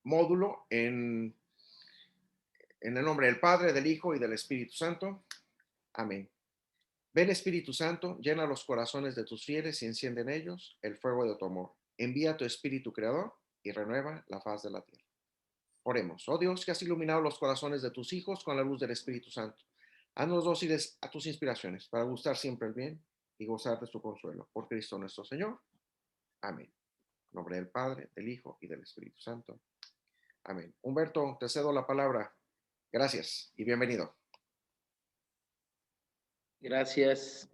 módulo en el nombre del Padre, del Hijo y del Espíritu Santo. Amén. Ven Espíritu Santo, llena los corazones de tus fieles y enciende en ellos el fuego de tu amor. Envía tu Espíritu Creador y renueva la faz de la tierra. Oremos. Oh Dios, que has iluminado los corazones de tus hijos con la luz del Espíritu Santo. Haznos dóciles a tus inspiraciones para gustar siempre el bien y gozar de tu consuelo. Por Cristo nuestro Señor. Amén. En nombre del Padre, del Hijo y del Espíritu Santo. Amén. Humberto, te cedo la palabra. Gracias y bienvenido. Gracias,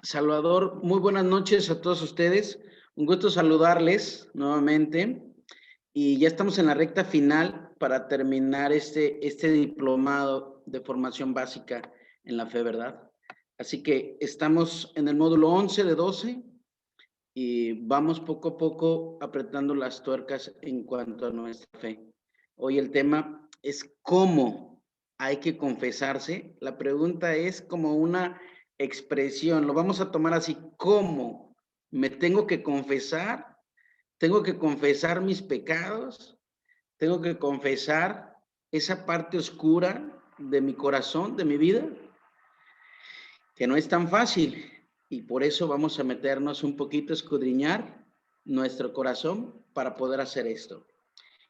Salvador. Muy buenas noches a todos ustedes. Un gusto saludarles nuevamente. Y ya estamos en la recta final para terminar este diplomado de formación básica en la fe, ¿verdad? Así que estamos en el módulo 11 de 12 y vamos poco a poco apretando las tuercas en cuanto a nuestra fe. Hoy el tema es cómo hay que confesarse. La pregunta es como una expresión, lo vamos a tomar así: ¿cómo me tengo que confesar? ¿Tengo que confesar mis pecados? ¿Tengo que confesar esa parte oscura de mi corazón, de mi vida? Que no es tan fácil, y por eso vamos a meternos un poquito a escudriñar nuestro corazón para poder hacer esto.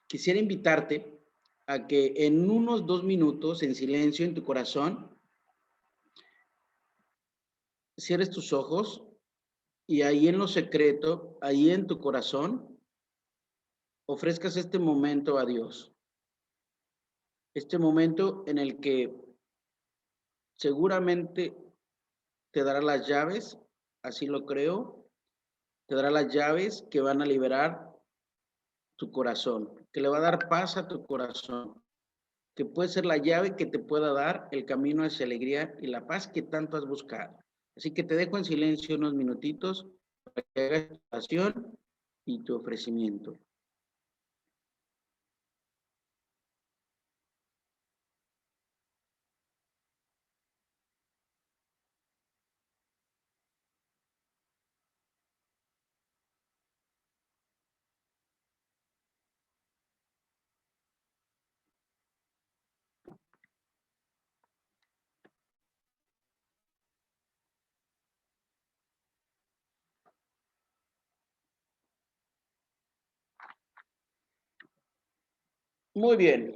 Quisiera invitarte a que en unos 2 minutos en silencio en tu corazón cierres tus ojos y ahí en lo secreto, ahí en tu corazón, ofrezcas este momento a Dios. Este momento en el que seguramente te dará las llaves, así lo creo, te dará las llaves que van a liberar tu corazón, que le va a dar paz a tu corazón, que puede ser la llave que te pueda dar el camino hacia alegría y la paz que tanto has buscado. Así que te dejo en silencio unos minutitos para que hagas tu oración y tu ofrecimiento. Muy bien,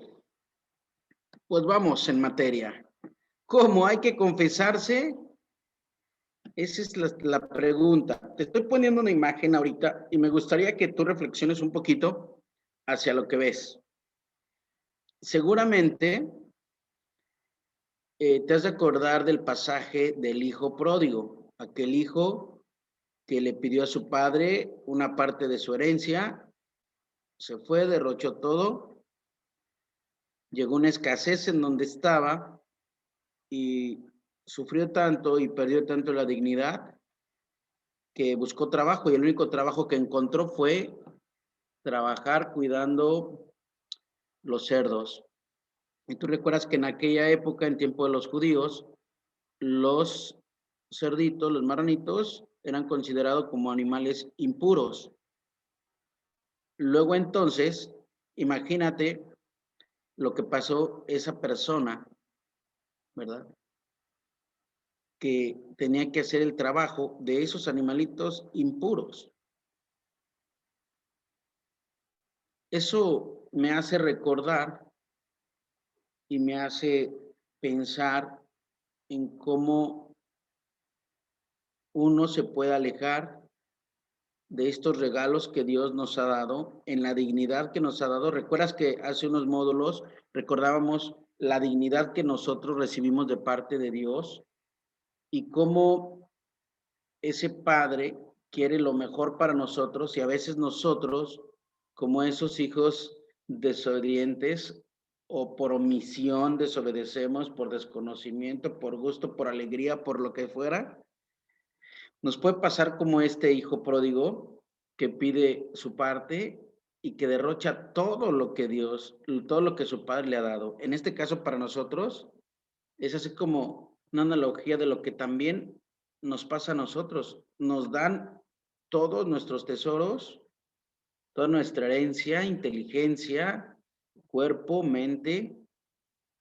pues vamos en materia. ¿Cómo hay que confesarse? Esa es la pregunta. Te estoy poniendo una imagen ahorita y me gustaría que tú reflexiones un poquito hacia lo que ves. Seguramente te has de acordar del pasaje del hijo pródigo, aquel hijo que le pidió a su padre una parte de su herencia, se fue, derrochó todo, llegó una escasez en donde estaba y sufrió tanto y perdió tanto la dignidad que buscó trabajo, y el único trabajo que encontró fue trabajar cuidando los cerdos. Y tú recuerdas que en aquella época, en tiempo de los judíos, los cerditos, los marranitos, eran considerados como animales impuros. Luego entonces, imagínate lo que pasó esa persona, ¿verdad? Que tenía que hacer el trabajo de esos animalitos impuros. Eso me hace recordar y me hace pensar en cómo uno se puede alejar de estos regalos que Dios nos ha dado, en la dignidad que nos ha dado. ¿Recuerdas que hace unos módulos recordábamos la dignidad que nosotros recibimos de parte de Dios y cómo ese Padre quiere lo mejor para nosotros, y a veces nosotros, como esos hijos desobedientes, o por omisión desobedecemos, por desconocimiento, por gusto, por alegría, por lo que fuera? Nos puede pasar como este hijo pródigo que pide su parte y que derrocha todo lo que Dios, todo lo que su padre le ha dado. En este caso, para nosotros, es así como una analogía de lo que también nos pasa a nosotros. Nos dan todos nuestros tesoros, toda nuestra herencia, inteligencia, cuerpo, mente,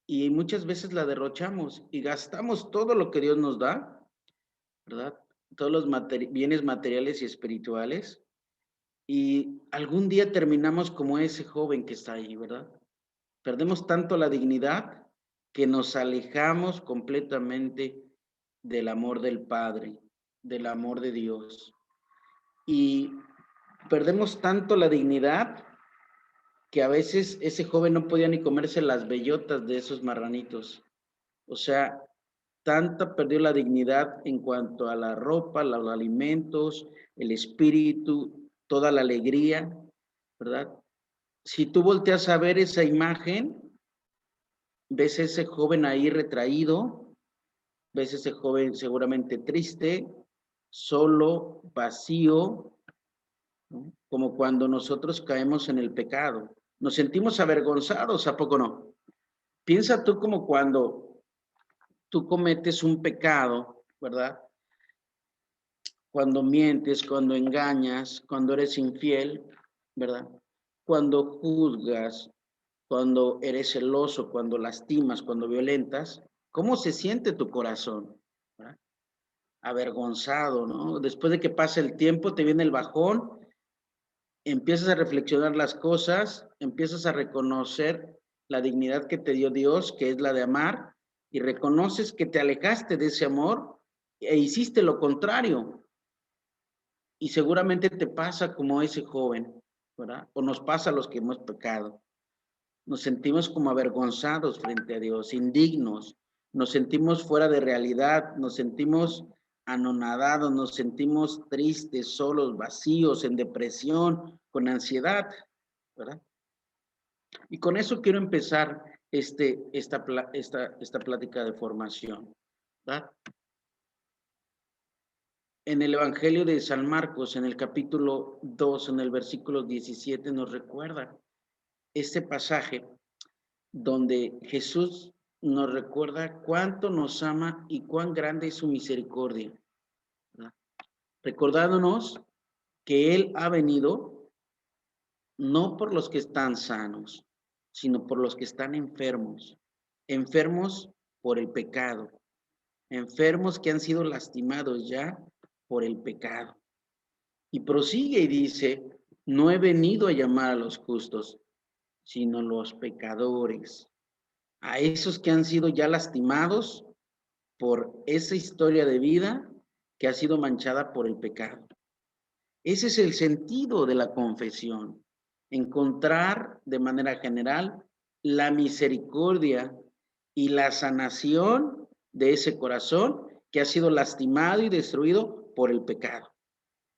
y muchas veces la derrochamos y gastamos todo lo que Dios nos da, ¿verdad? Todos los bienes materiales y espirituales, y algún día terminamos como ese joven que está ahí, ¿verdad? Perdemos tanto la dignidad que nos alejamos completamente del amor del Padre, del amor de Dios. Y perdemos tanto la dignidad que a veces ese joven no podía ni comerse las bellotas de esos marranitos. O sea, tanta perdió la dignidad en cuanto a la ropa, los alimentos, el espíritu, toda la alegría, ¿verdad? Si tú volteas a ver esa imagen, ves ese joven ahí retraído, ves ese joven seguramente triste, solo, vacío, ¿no? Como cuando nosotros caemos en el pecado. Nos sentimos avergonzados, ¿a poco no? Piensa tú como cuando tú cometes un pecado, ¿verdad? Cuando mientes, cuando engañas, cuando eres infiel, ¿verdad? Cuando juzgas, cuando eres celoso, cuando lastimas, cuando violentas, ¿cómo se siente tu corazón? ¿Verdad? Avergonzado, ¿no? Después de que pasa el tiempo, te viene el bajón, empiezas a reflexionar las cosas, empiezas a reconocer la dignidad que te dio Dios, que es la de amar, y reconoces que te alejaste de ese amor e hiciste lo contrario. Y seguramente te pasa como ese joven, ¿verdad? O nos pasa a los que hemos pecado. Nos sentimos como avergonzados frente a Dios, indignos, nos sentimos fuera de realidad, nos sentimos anonadados, nos sentimos tristes, solos, vacíos, en depresión, con ansiedad, ¿verdad? Y con eso quiero empezar esta plática de formación, ¿verdad? En el Evangelio de San Marcos, en el capítulo 2, en el versículo 17, nos recuerda este pasaje donde Jesús nos recuerda cuánto nos ama y cuán grande es su misericordia, ¿verdad? Recordándonos que Él ha venido no por los que están sanos, sino por los que están enfermos, enfermos por el pecado, enfermos que han sido lastimados ya por el pecado. Y prosigue y dice, no he venido a llamar a los justos, sino los pecadores, a esos que han sido ya lastimados por esa historia de vida que ha sido manchada por el pecado. Ese es el sentido de la confesión, encontrar de manera general la misericordia y la sanación de ese corazón que ha sido lastimado y destruido por el pecado,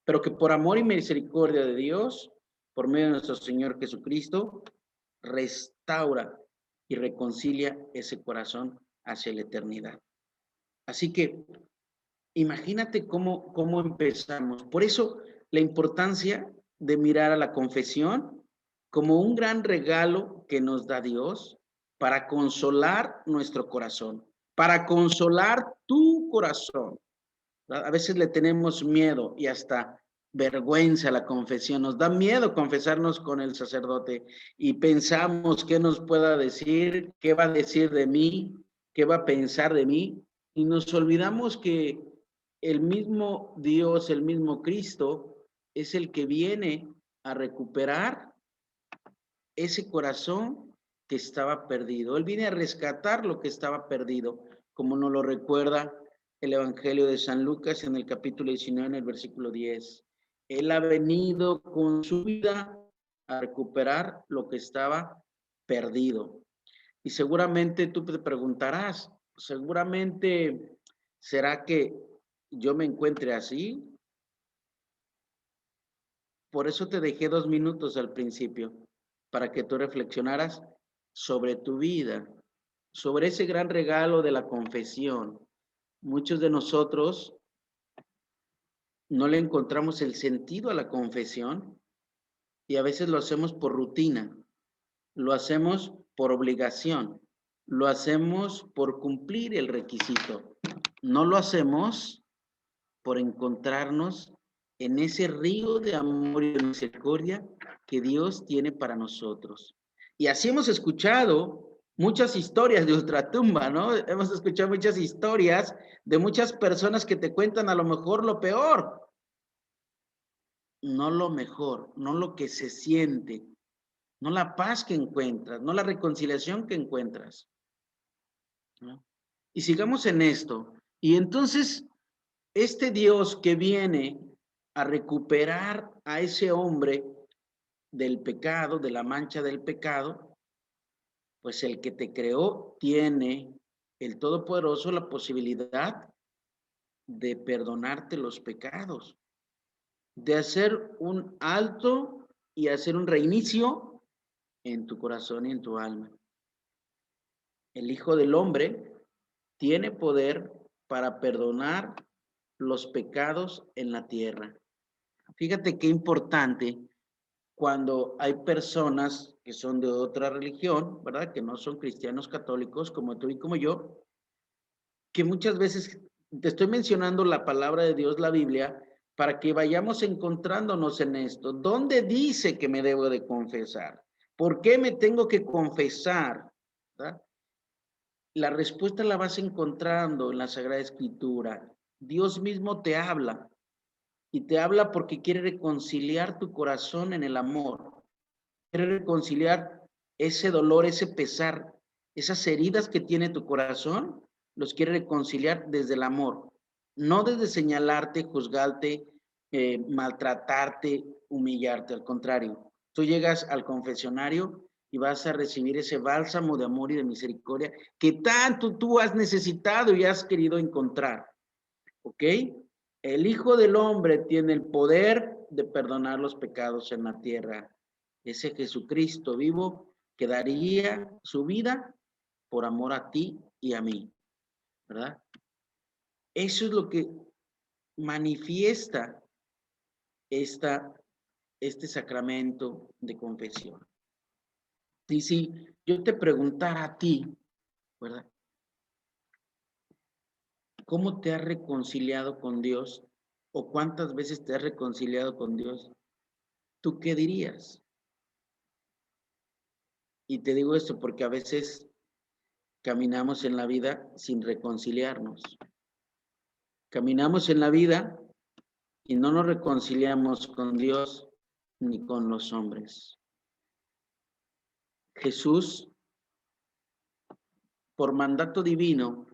pero que por amor y misericordia de Dios, por medio de nuestro Señor Jesucristo, restaura y reconcilia ese corazón hacia la eternidad. Así que imagínate cómo empezamos. Por eso la importancia de mirar a la confesión como un gran regalo que nos da Dios para consolar nuestro corazón, para consolar tu corazón. A veces le tenemos miedo y hasta vergüenza a la confesión. Nos da miedo confesarnos con el sacerdote y pensamos qué nos pueda decir, qué va a decir de mí, qué va a pensar de mí. Y nos olvidamos que el mismo Dios, el mismo Cristo, es el que viene a recuperar ese corazón que estaba perdido. Él viene a rescatar lo que estaba perdido, como nos lo recuerda el Evangelio de San Lucas en el capítulo 19, en el versículo 10. Él ha venido con su vida a recuperar lo que estaba perdido. Y seguramente tú te preguntarás, seguramente, ¿será que yo me encuentre así? Por eso te dejé 2 minutos al principio, para que tú reflexionaras sobre tu vida, sobre ese gran regalo de la confesión. Muchos de nosotros no le encontramos el sentido a la confesión y a veces lo hacemos por rutina, lo hacemos por obligación, lo hacemos por cumplir el requisito. No lo hacemos por encontrarnos en ese río de amor y de misericordia que Dios tiene para nosotros. Y así hemos escuchado muchas historias de ultratumba, ¿no? Hemos escuchado muchas historias de muchas personas que te cuentan a lo mejor lo peor, no lo mejor, no lo que se siente, no la paz que encuentras, no la reconciliación que encuentras, ¿no? Y sigamos en esto. Y entonces, este Dios que viene a recuperar a ese hombre del pecado, de la mancha del pecado, pues el que te creó tiene, el Todopoderoso, la posibilidad de perdonarte los pecados, de hacer un alto y hacer un reinicio en tu corazón y en tu alma. El Hijo del Hombre tiene poder para perdonar los pecados en la tierra. Fíjate qué importante cuando hay personas que son de otra religión, ¿verdad? Que no son cristianos católicos como tú y como yo, que muchas veces te estoy mencionando la palabra de Dios, la Biblia, para que vayamos encontrándonos en esto. ¿Dónde dice que me debo de confesar? ¿Por qué me tengo que confesar? ¿Verdad? La respuesta la vas encontrando en la Sagrada Escritura. Dios mismo te habla y te habla porque quiere reconciliar tu corazón en el amor. Quiere reconciliar ese dolor, ese pesar, esas heridas que tiene tu corazón, los quiere reconciliar desde el amor, no desde señalarte, juzgarte, maltratarte, humillarte. Al contrario, tú llegas al confesionario y vas a recibir ese bálsamo de amor y de misericordia que tanto tú has necesitado y has querido encontrar. ¿Ok? El Hijo del Hombre tiene el poder de perdonar los pecados en la tierra. Ese Jesucristo vivo que daría su vida por amor a ti y a mí, ¿verdad? Eso es lo que manifiesta este sacramento de confesión. Y si yo te preguntara a ti, ¿verdad? ¿Cómo te has reconciliado con Dios? ¿O cuántas veces te has reconciliado con Dios? ¿Tú qué dirías? Y te digo esto porque a veces caminamos en la vida sin reconciliarnos. Caminamos en la vida y no nos reconciliamos con Dios ni con los hombres. Jesús, por mandato divino,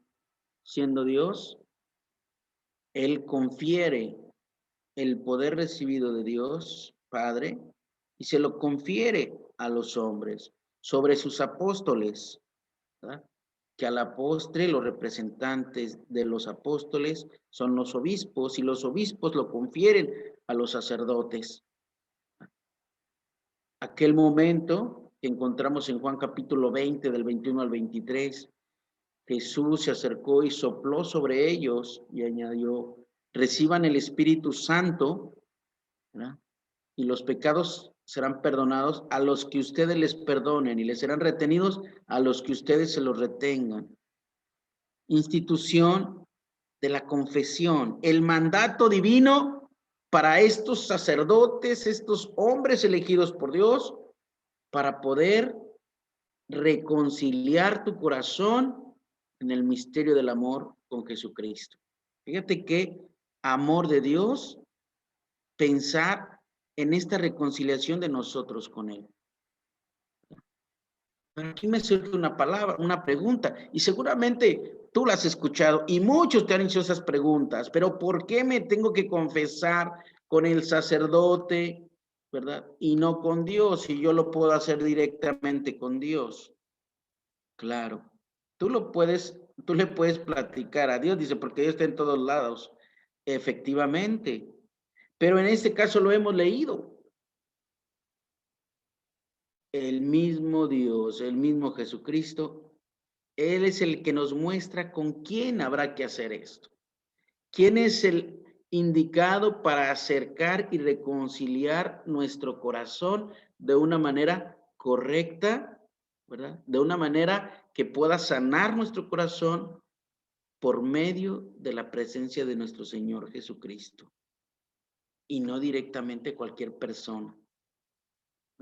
siendo Dios, Él confiere el poder recibido de Dios, Padre, y se lo confiere a los hombres, sobre sus apóstoles, ¿verdad? Que a la postre los representantes de los apóstoles son los obispos y los obispos lo confieren a los sacerdotes. Aquel momento que encontramos en Juan capítulo 20 del 21 al 23, Jesús se acercó y sopló sobre ellos y añadió, reciban el Espíritu Santo, ¿verdad? Y los pecados serán perdonados a los que ustedes les perdonen y les serán retenidos a los que ustedes se los retengan. Institución de la confesión, el mandato divino para estos sacerdotes, estos hombres elegidos por Dios, para poder reconciliar tu corazón en el misterio del amor con Jesucristo. Fíjate qué amor de Dios, pensar en esta reconciliación de nosotros con Él. Pero aquí me surge una pregunta, y seguramente tú la has escuchado y muchos te han hecho esas preguntas, pero ¿por qué me tengo que confesar con el sacerdote, verdad? Y no con Dios, y yo lo puedo hacer directamente con Dios. Claro, tú le puedes platicar a Dios, dice, porque Dios está en todos lados, efectivamente, pero en este caso lo hemos leído. El mismo Dios, el mismo Jesucristo, Él es el que nos muestra con quién habrá que hacer esto. ¿Quién es el indicado para acercar y reconciliar nuestro corazón de una manera correcta, ¿verdad? De una manera que pueda sanar nuestro corazón por medio de la presencia de nuestro Señor Jesucristo y no directamente cualquier persona.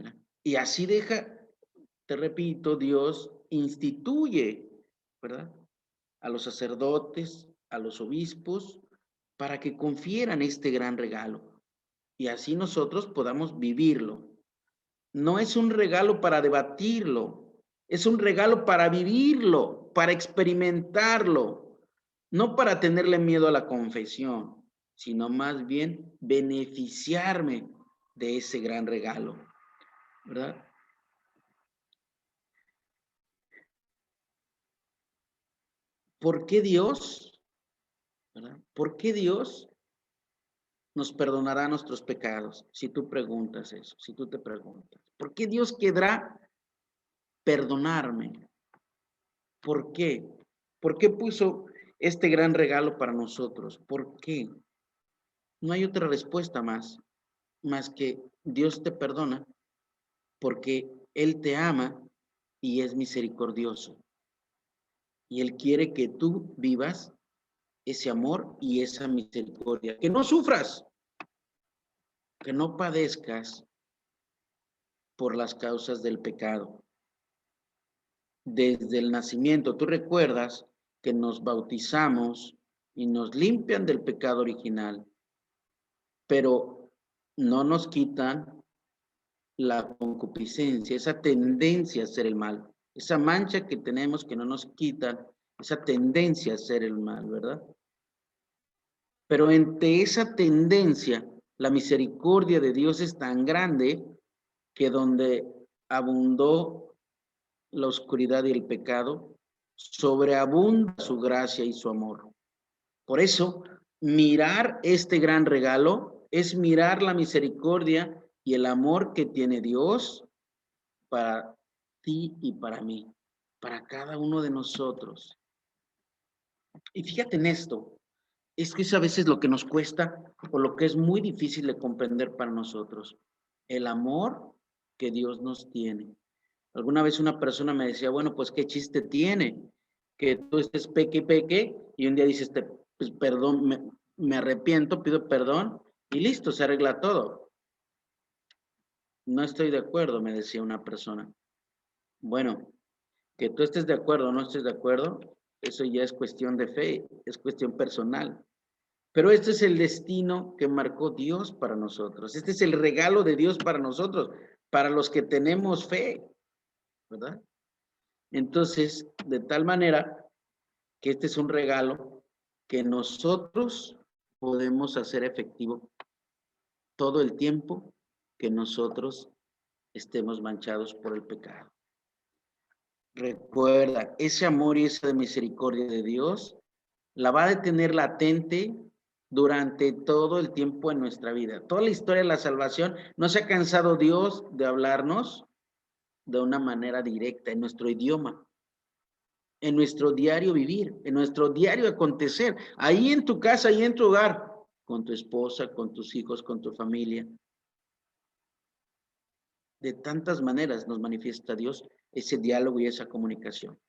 ¿verdad? Y así deja, te repito, Dios instituye, ¿verdad? A los sacerdotes, a los obispos, para que confieran este gran regalo. Y así nosotros podamos vivirlo. No es un regalo para debatirlo, es un regalo para vivirlo, para experimentarlo, no para tenerle miedo a la confesión, sino más bien beneficiarme de ese gran regalo, ¿verdad? ¿Por qué Dios, verdad? ¿Por qué Dios nos perdonará nuestros pecados? Si tú preguntas eso, si tú te preguntas, ¿por qué Dios querrá perdonarme? ¿Por qué? ¿Por qué puso este gran regalo para nosotros? ¿Por qué? No hay otra respuesta más que Dios te perdona porque Él te ama y es misericordioso. Y Él quiere que tú vivas ese amor y esa misericordia. Que no sufras, que no padezcas por las causas del pecado. Desde el nacimiento, tú recuerdas que nos bautizamos y nos limpian del pecado original, pero no nos quitan la concupiscencia, esa tendencia a hacer el mal, esa mancha que tenemos que no nos quitan, esa tendencia a hacer el mal, ¿verdad? Pero entre esa tendencia, la misericordia de Dios es tan grande que donde abundó la oscuridad y el pecado, sobreabunda su gracia y su amor. Por eso, mirar este gran regalo es mirar la misericordia y el amor que tiene Dios para ti y para mí, para cada uno de nosotros. Y fíjate en esto, es que es a veces lo que nos cuesta o lo que es muy difícil de comprender para nosotros, el amor que Dios nos tiene. Alguna vez una persona me decía, bueno, pues qué chiste tiene que tú estés peque y peque y un día dices, pues perdón, me arrepiento, pido perdón y listo, se arregla todo. No estoy de acuerdo, me decía una persona. Bueno, que tú estés de acuerdo o no estés de acuerdo, eso ya es cuestión de fe, es cuestión personal. Pero este es el destino que marcó Dios para nosotros. Este es el regalo de Dios para nosotros, para los que tenemos fe, ¿verdad? Entonces, de tal manera que este es un regalo que nosotros podemos hacer efectivo todo el tiempo que nosotros estemos manchados por el pecado. Recuerda, ese amor y esa misericordia de Dios la va a tener latente durante todo el tiempo en nuestra vida. Toda la historia de la salvación, no se ha cansado Dios de hablarnos de una manera directa en nuestro idioma, en nuestro diario vivir, en nuestro diario acontecer, ahí en tu casa, ahí en tu hogar, con tu esposa, con tus hijos, con tu familia. De tantas maneras nos manifiesta Dios ese diálogo y esa comunicación.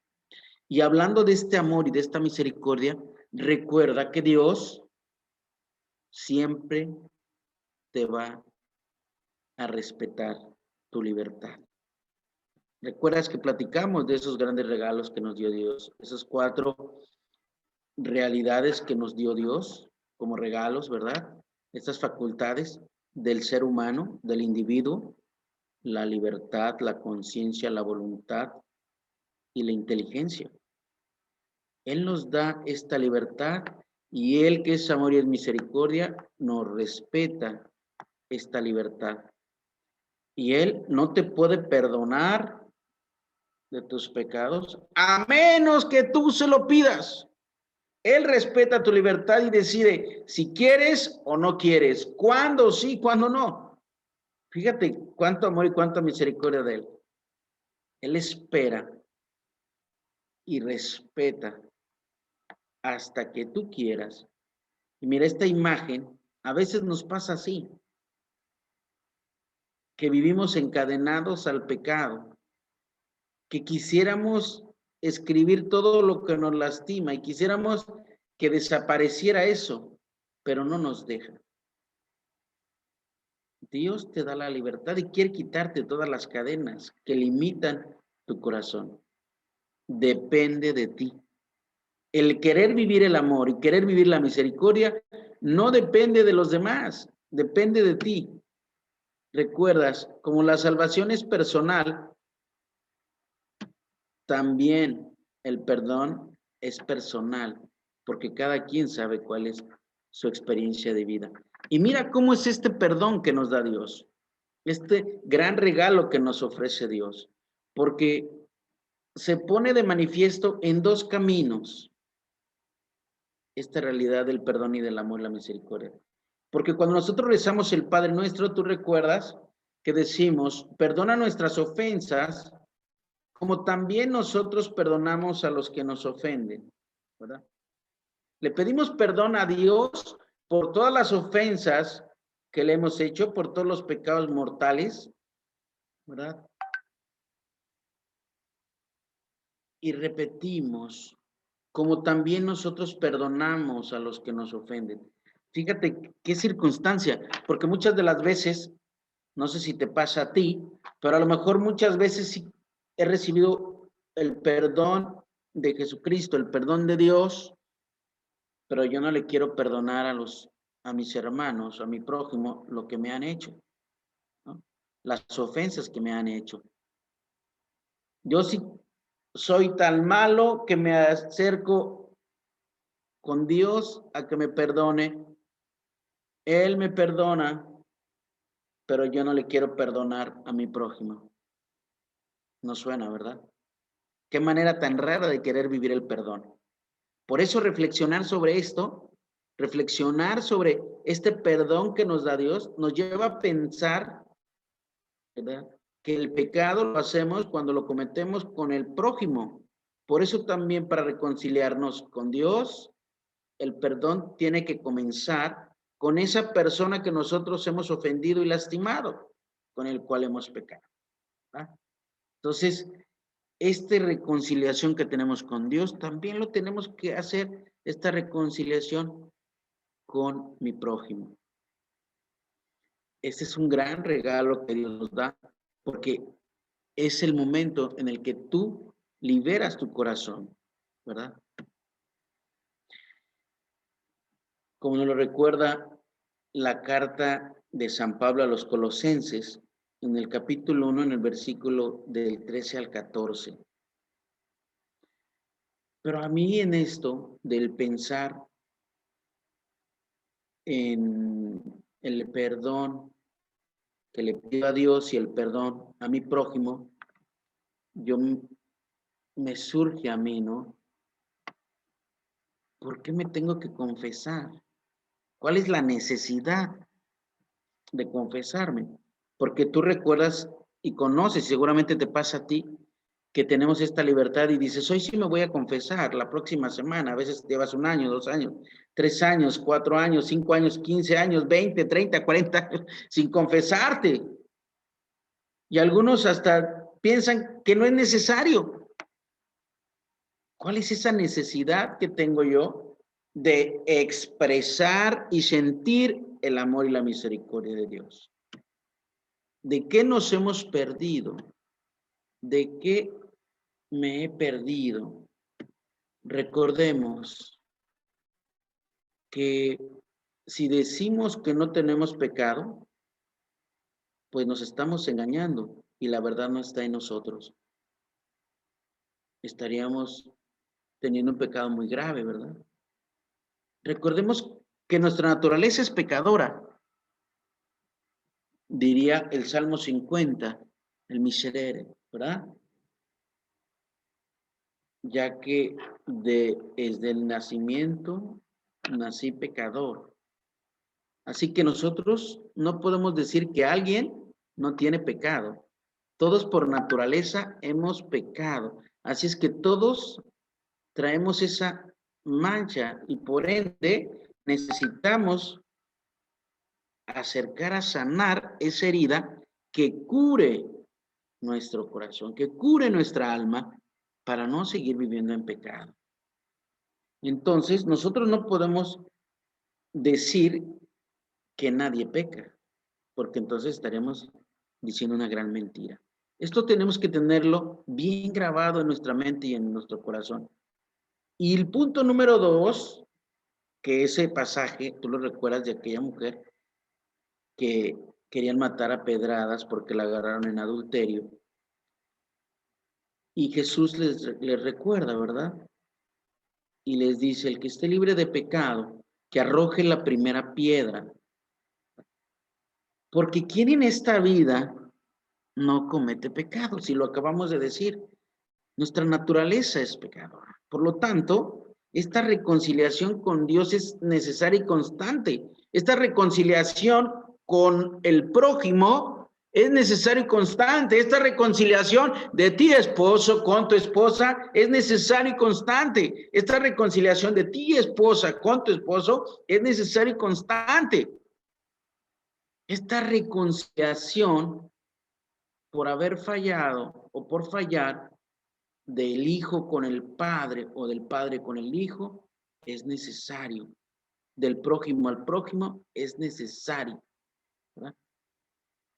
Y hablando de este amor y de esta misericordia, recuerda que Dios siempre te va a respetar tu libertad. ¿Recuerdas que platicamos de esos grandes regalos que nos dio Dios? Esas 4 realidades que nos dio Dios como regalos, ¿verdad? Estas facultades del ser humano, del individuo, la libertad, la conciencia, la voluntad y la inteligencia. Él nos da esta libertad y Él, que es amor y es misericordia, nos respeta esta libertad. Y Él no te puede perdonar de tus pecados a menos que tú se lo pidas. Él respeta tu libertad y decide si quieres o no quieres, cuándo sí, cuándo no. Fíjate cuánto amor y cuánta misericordia de Él. Él espera y respeta hasta que tú quieras. Y mira, esta imagen a veces nos pasa así, que vivimos encadenados al pecado, que quisiéramos escribir todo lo que nos lastima y quisiéramos que desapareciera eso, pero no nos deja. Dios te da la libertad y quiere quitarte todas las cadenas que limitan tu corazón. Depende de ti. El querer vivir el amor y querer vivir la misericordia no depende de los demás, depende de ti. Recuerdas, como la salvación es personal, también el perdón es personal, porque cada quien sabe cuál es su experiencia de vida. Y mira cómo es este perdón que nos da Dios, este gran regalo que nos ofrece Dios, porque se pone de manifiesto en dos caminos esta realidad del perdón y del amor y la misericordia. Porque cuando nosotros rezamos el Padre Nuestro, tú recuerdas que decimos, perdona nuestras ofensas, como también nosotros perdonamos a los que nos ofenden, ¿verdad? Le pedimos perdón a Dios por todas las ofensas que le hemos hecho, por todos los pecados mortales, ¿verdad? Y repetimos, como también nosotros perdonamos a los que nos ofenden. Fíjate qué circunstancia, porque muchas de las veces, no sé si te pasa a ti, pero a lo mejor muchas veces sí he recibido el perdón de Jesucristo, el perdón de Dios, pero yo no le quiero perdonar a mis hermanos, a mi prójimo, lo que me han hecho, ¿no? Las ofensas que me han hecho. Yo sí soy tan malo que me acerco con Dios a que me perdone. Él me perdona, pero yo no le quiero perdonar a mi prójimo. No suena, ¿verdad? Qué manera tan rara de querer vivir el perdón. Por eso reflexionar sobre esto, reflexionar sobre este perdón que nos da Dios, nos lleva a pensar, ¿verdad?, que el pecado lo hacemos cuando lo cometemos con el prójimo. Por eso también para reconciliarnos con Dios, el perdón tiene que comenzar con esa persona que nosotros hemos ofendido y lastimado, con el cual hemos pecado, ¿verdad? Entonces, esta reconciliación que tenemos con Dios, también lo tenemos que hacer, esta reconciliación con mi prójimo. Este es un gran regalo que Dios nos da, porque es el momento en el que tú liberas tu corazón, ¿verdad? Como nos lo recuerda la carta de San Pablo a los Colosenses, en el capítulo 1, en el versículo del 13 al 14. Pero a mí en esto del pensar en el perdón que le pido a Dios y el perdón a mi prójimo, yo me surge a mí, ¿no? ¿Por qué me tengo que confesar? ¿Cuál es la necesidad de confesarme? Porque tú recuerdas y conoces, seguramente te pasa a ti, que tenemos esta libertad y dices, hoy sí me voy a confesar la próxima semana. A veces llevas 1 año, 2 años, 3 años, 4 años, 5 años, 15 años, 20, 30, 40 años sin confesarte. Y algunos hasta piensan que no es necesario. ¿Cuál es esa necesidad que tengo yo de expresar y sentir el amor y la misericordia de Dios? ¿De qué nos hemos perdido? ¿De qué me he perdido? Recordemos que si decimos que no tenemos pecado, pues nos estamos engañando y la verdad no está en nosotros. Estaríamos teniendo un pecado muy grave, ¿verdad? Recordemos que nuestra naturaleza es pecadora, diría el Salmo 50, el miserere, ¿verdad? Ya que desde el nacimiento nací pecador. Así que nosotros no podemos decir que alguien no tiene pecado. Todos por naturaleza hemos pecado. Así es que todos traemos esa mancha y por ende necesitamos acercar a sanar esa herida que cure nuestro corazón, que cure nuestra alma para no seguir viviendo en pecado. Entonces, nosotros no podemos decir que nadie peca. porque entonces estaríamos diciendo una gran mentira. Esto tenemos que tenerlo bien grabado en nuestra mente y en nuestro corazón. Y el punto número 2, que ese pasaje, tú lo recuerdas de aquella mujer que querían matar a pedradas porque la agarraron en adulterio. Y Jesús les recuerda, ¿verdad? Y les dice, el que esté libre de pecado, que arroje la primera piedra. Porque ¿quién en esta vida no comete pecado? Si lo acabamos de decir, nuestra naturaleza es pecadora. Por lo tanto, esta reconciliación con Dios es necesaria y constante. Esta reconciliación con el prójimo es necesaria y constante. Esta reconciliación de ti, esposo, con tu esposa, es necesaria y constante. Esta reconciliación de ti, esposa, con tu esposo, es necesaria y constante. Esta reconciliación por haber fallado o por fallar del hijo con el padre o del padre con el hijo es necesario. Del prójimo al prójimo es necesario, ¿verdad?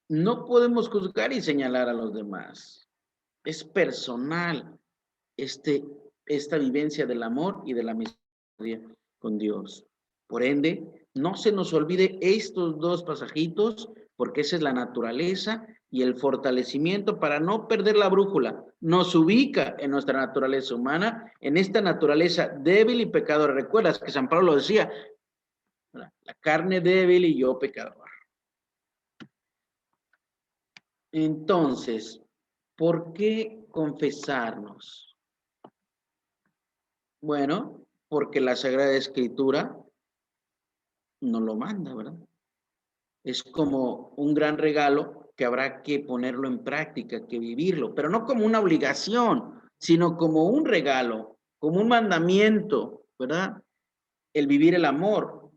No podemos juzgar y señalar a los demás. Es personal esta vivencia del amor y de la misericordia con Dios. Por ende, no se nos olvide estos dos pasajitos, porque esa es la naturaleza y el fortalecimiento para no perder la brújula. Nos ubica en nuestra naturaleza humana, en esta naturaleza débil y pecadora. Recuerdas que San Pablo decía, la carne débil y yo pecador. Entonces, ¿por qué confesarnos? Bueno, porque la Sagrada Escritura nos lo manda, ¿verdad? Es como un gran regalo que habrá que ponerlo en práctica, que vivirlo, pero no como una obligación, sino como un regalo, como un mandamiento, ¿verdad? El vivir el amor.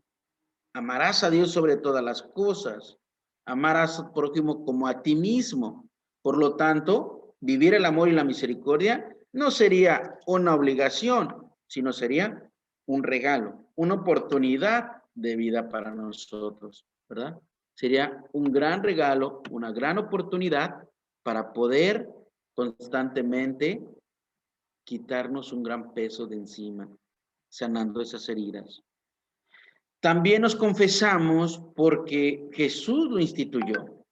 Amarás a Dios sobre todas las cosas. Amarás al prójimo como a ti mismo. Por lo tanto, vivir el amor y la misericordia no sería una obligación, sino sería un regalo, una oportunidad de vida para nosotros, ¿verdad? Sería un gran regalo, una gran oportunidad para poder constantemente quitarnos un gran peso de encima, sanando esas heridas. También nos confesamos porque Jesús lo instituyó,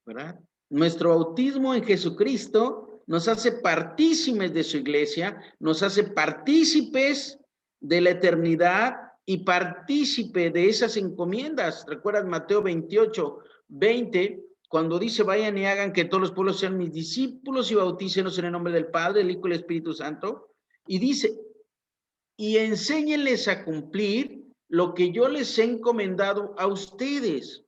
¿verdad? Nuestro bautismo en Jesucristo nos hace partícipes de su iglesia, nos hace partícipes de la eternidad y partícipe de esas encomiendas. ¿Recuerdas Mateo 28:20? Cuando dice, vayan y hagan que todos los pueblos sean mis discípulos y bautícenos en el nombre del Padre, del Hijo y del Espíritu Santo. Y dice, y enséñenles a cumplir lo que yo les he encomendado a ustedes.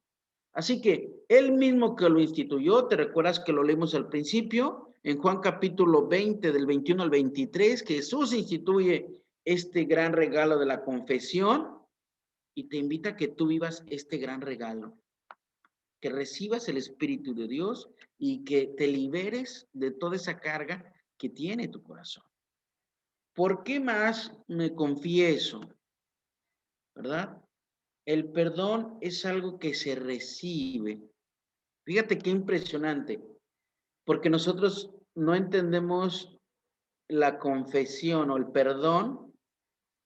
Así que él mismo que lo instituyó, te recuerdas que lo leímos al principio, en Juan capítulo 20, del 21 al 23, que Jesús instituye este gran regalo de la confesión y te invita a que tú vivas este gran regalo, que recibas el Espíritu de Dios y que te liberes de toda esa carga que tiene tu corazón. ¿Por qué más me confieso? ¿Verdad? El perdón es algo que se recibe. Fíjate qué impresionante, porque nosotros no entendemos la confesión o el perdón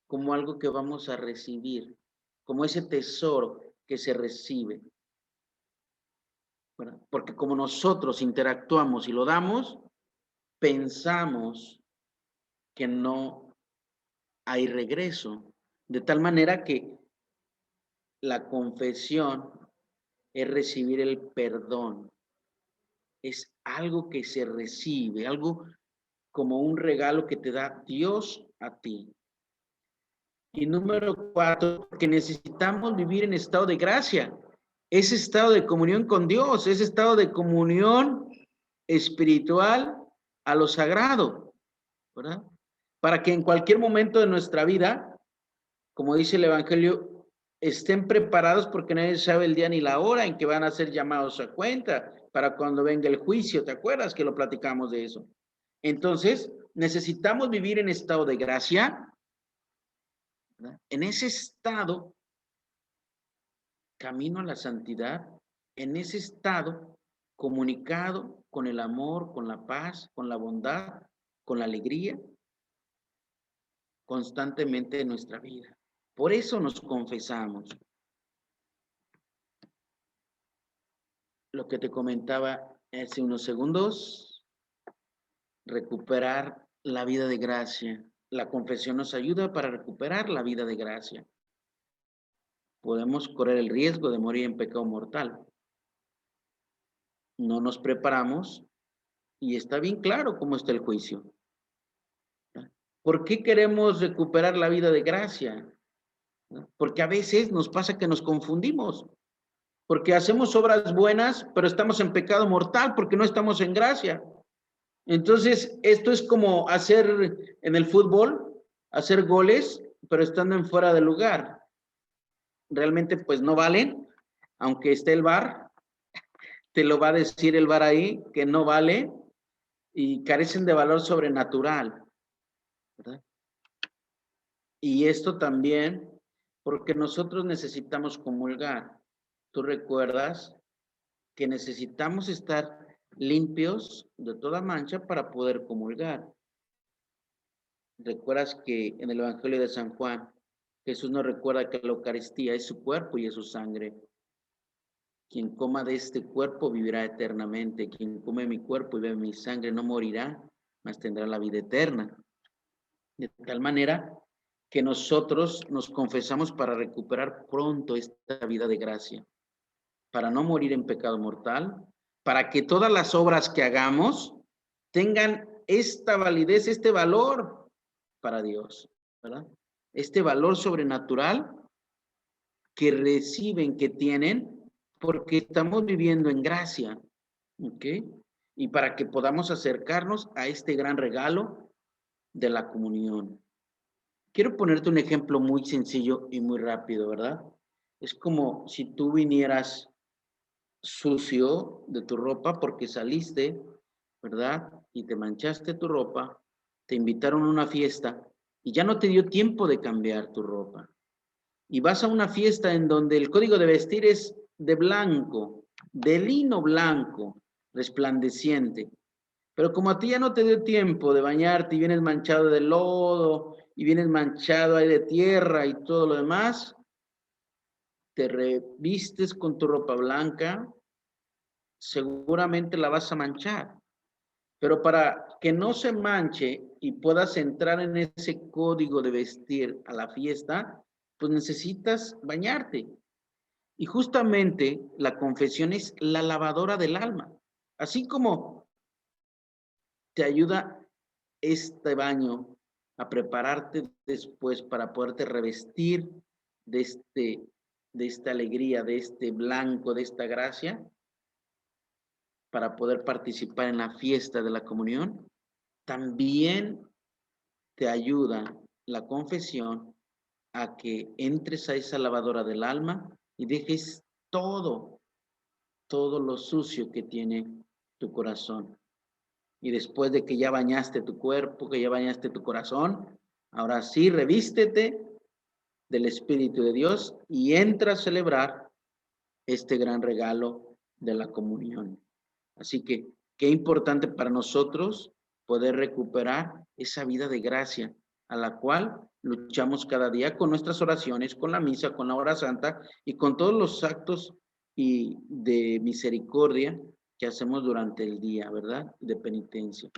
como algo que vamos a recibir, como ese tesoro que se recibe. ¿Verdad? Porque como nosotros interactuamos y lo damos, pensamos que no hay regreso, de tal manera que la confesión es recibir el perdón. Es algo que se recibe, algo como un regalo que te da Dios a ti. Y número 4, que necesitamos vivir en estado de gracia. Ese estado de comunión con Dios, ese estado de comunión espiritual a lo sagrado, ¿verdad? Para que en cualquier momento de nuestra vida, como dice el Evangelio, estén preparados porque nadie sabe el día ni la hora en que van a ser llamados a cuenta para cuando venga el juicio. ¿Te acuerdas que lo platicamos de eso? Entonces, necesitamos vivir en estado de gracia, ¿verdad? En ese estado, camino a la santidad, en ese estado comunicado con el amor, con la paz, con la bondad, con la alegría constantemente en nuestra vida. Por eso nos confesamos. Lo que te comentaba hace unos segundos, recuperar la vida de gracia. La confesión nos ayuda para recuperar la vida de gracia. Podemos correr el riesgo de morir en pecado mortal. No nos preparamos y está bien claro cómo está el juicio. ¿Por qué queremos recuperar la vida de gracia? Porque a veces nos pasa que nos confundimos, porque hacemos obras buenas, pero estamos en pecado mortal porque no estamos en gracia. Entonces, esto es como hacer en el fútbol, hacer goles, pero estando en fuera de lugar. Realmente, pues no valen, aunque esté el VAR, te lo va a decir el VAR ahí, que no vale y carecen de valor sobrenatural, ¿verdad? Y esto también porque nosotros necesitamos comulgar. Tú recuerdas que necesitamos estar limpios de toda mancha para poder comulgar. Recuerdas que en el Evangelio de San Juan, Jesús nos recuerda que la Eucaristía es su cuerpo y es su sangre. Quien coma de este cuerpo vivirá eternamente. Quien come mi cuerpo y bebe mi sangre no morirá, mas tendrá la vida eterna. De tal manera que nosotros nos confesamos para recuperar pronto esta vida de gracia, para no morir en pecado mortal, para que todas las obras que hagamos tengan esta validez, este valor para Dios, ¿verdad? Este valor sobrenatural que reciben, que tienen, porque estamos viviendo en gracia, ¿ok? Y para que podamos acercarnos a este gran regalo de la comunión. Quiero ponerte un ejemplo muy sencillo y muy rápido, ¿verdad? Es como si tú vinieras sucio de tu ropa porque saliste, ¿verdad? Y te manchaste tu ropa, te invitaron a una fiesta y ya no te dio tiempo de cambiar tu ropa. Y vas a una fiesta en donde el código de vestir es de blanco, de lino blanco, resplandeciente. Pero como a ti ya no te dio tiempo de bañarte y vienes manchado de lodo y vienes manchado ahí de tierra y todo lo demás, te revistes con tu ropa blanca, seguramente la vas a manchar. Pero para que no se manche y puedas entrar en ese código de vestir a la fiesta, pues necesitas bañarte. Y justamente la confesión es la lavadora del alma. Así como te ayuda este baño a prepararte después para poderte revestir de esta alegría, de este blanco, de esta gracia, para poder participar en la fiesta de la comunión, también te ayuda la confesión a que entres a esa lavadora del alma y dejes todo lo sucio que tiene tu corazón. Y después de que ya bañaste tu cuerpo, que ya bañaste tu corazón, ahora sí, revístete del Espíritu de Dios y entra a celebrar este gran regalo de la comunión. Así que, qué importante para nosotros poder recuperar esa vida de gracia a la cual luchamos cada día con nuestras oraciones, con la misa, con la hora santa y con todos los actos y de misericordia que hacemos durante el día, ¿verdad? De penitencia.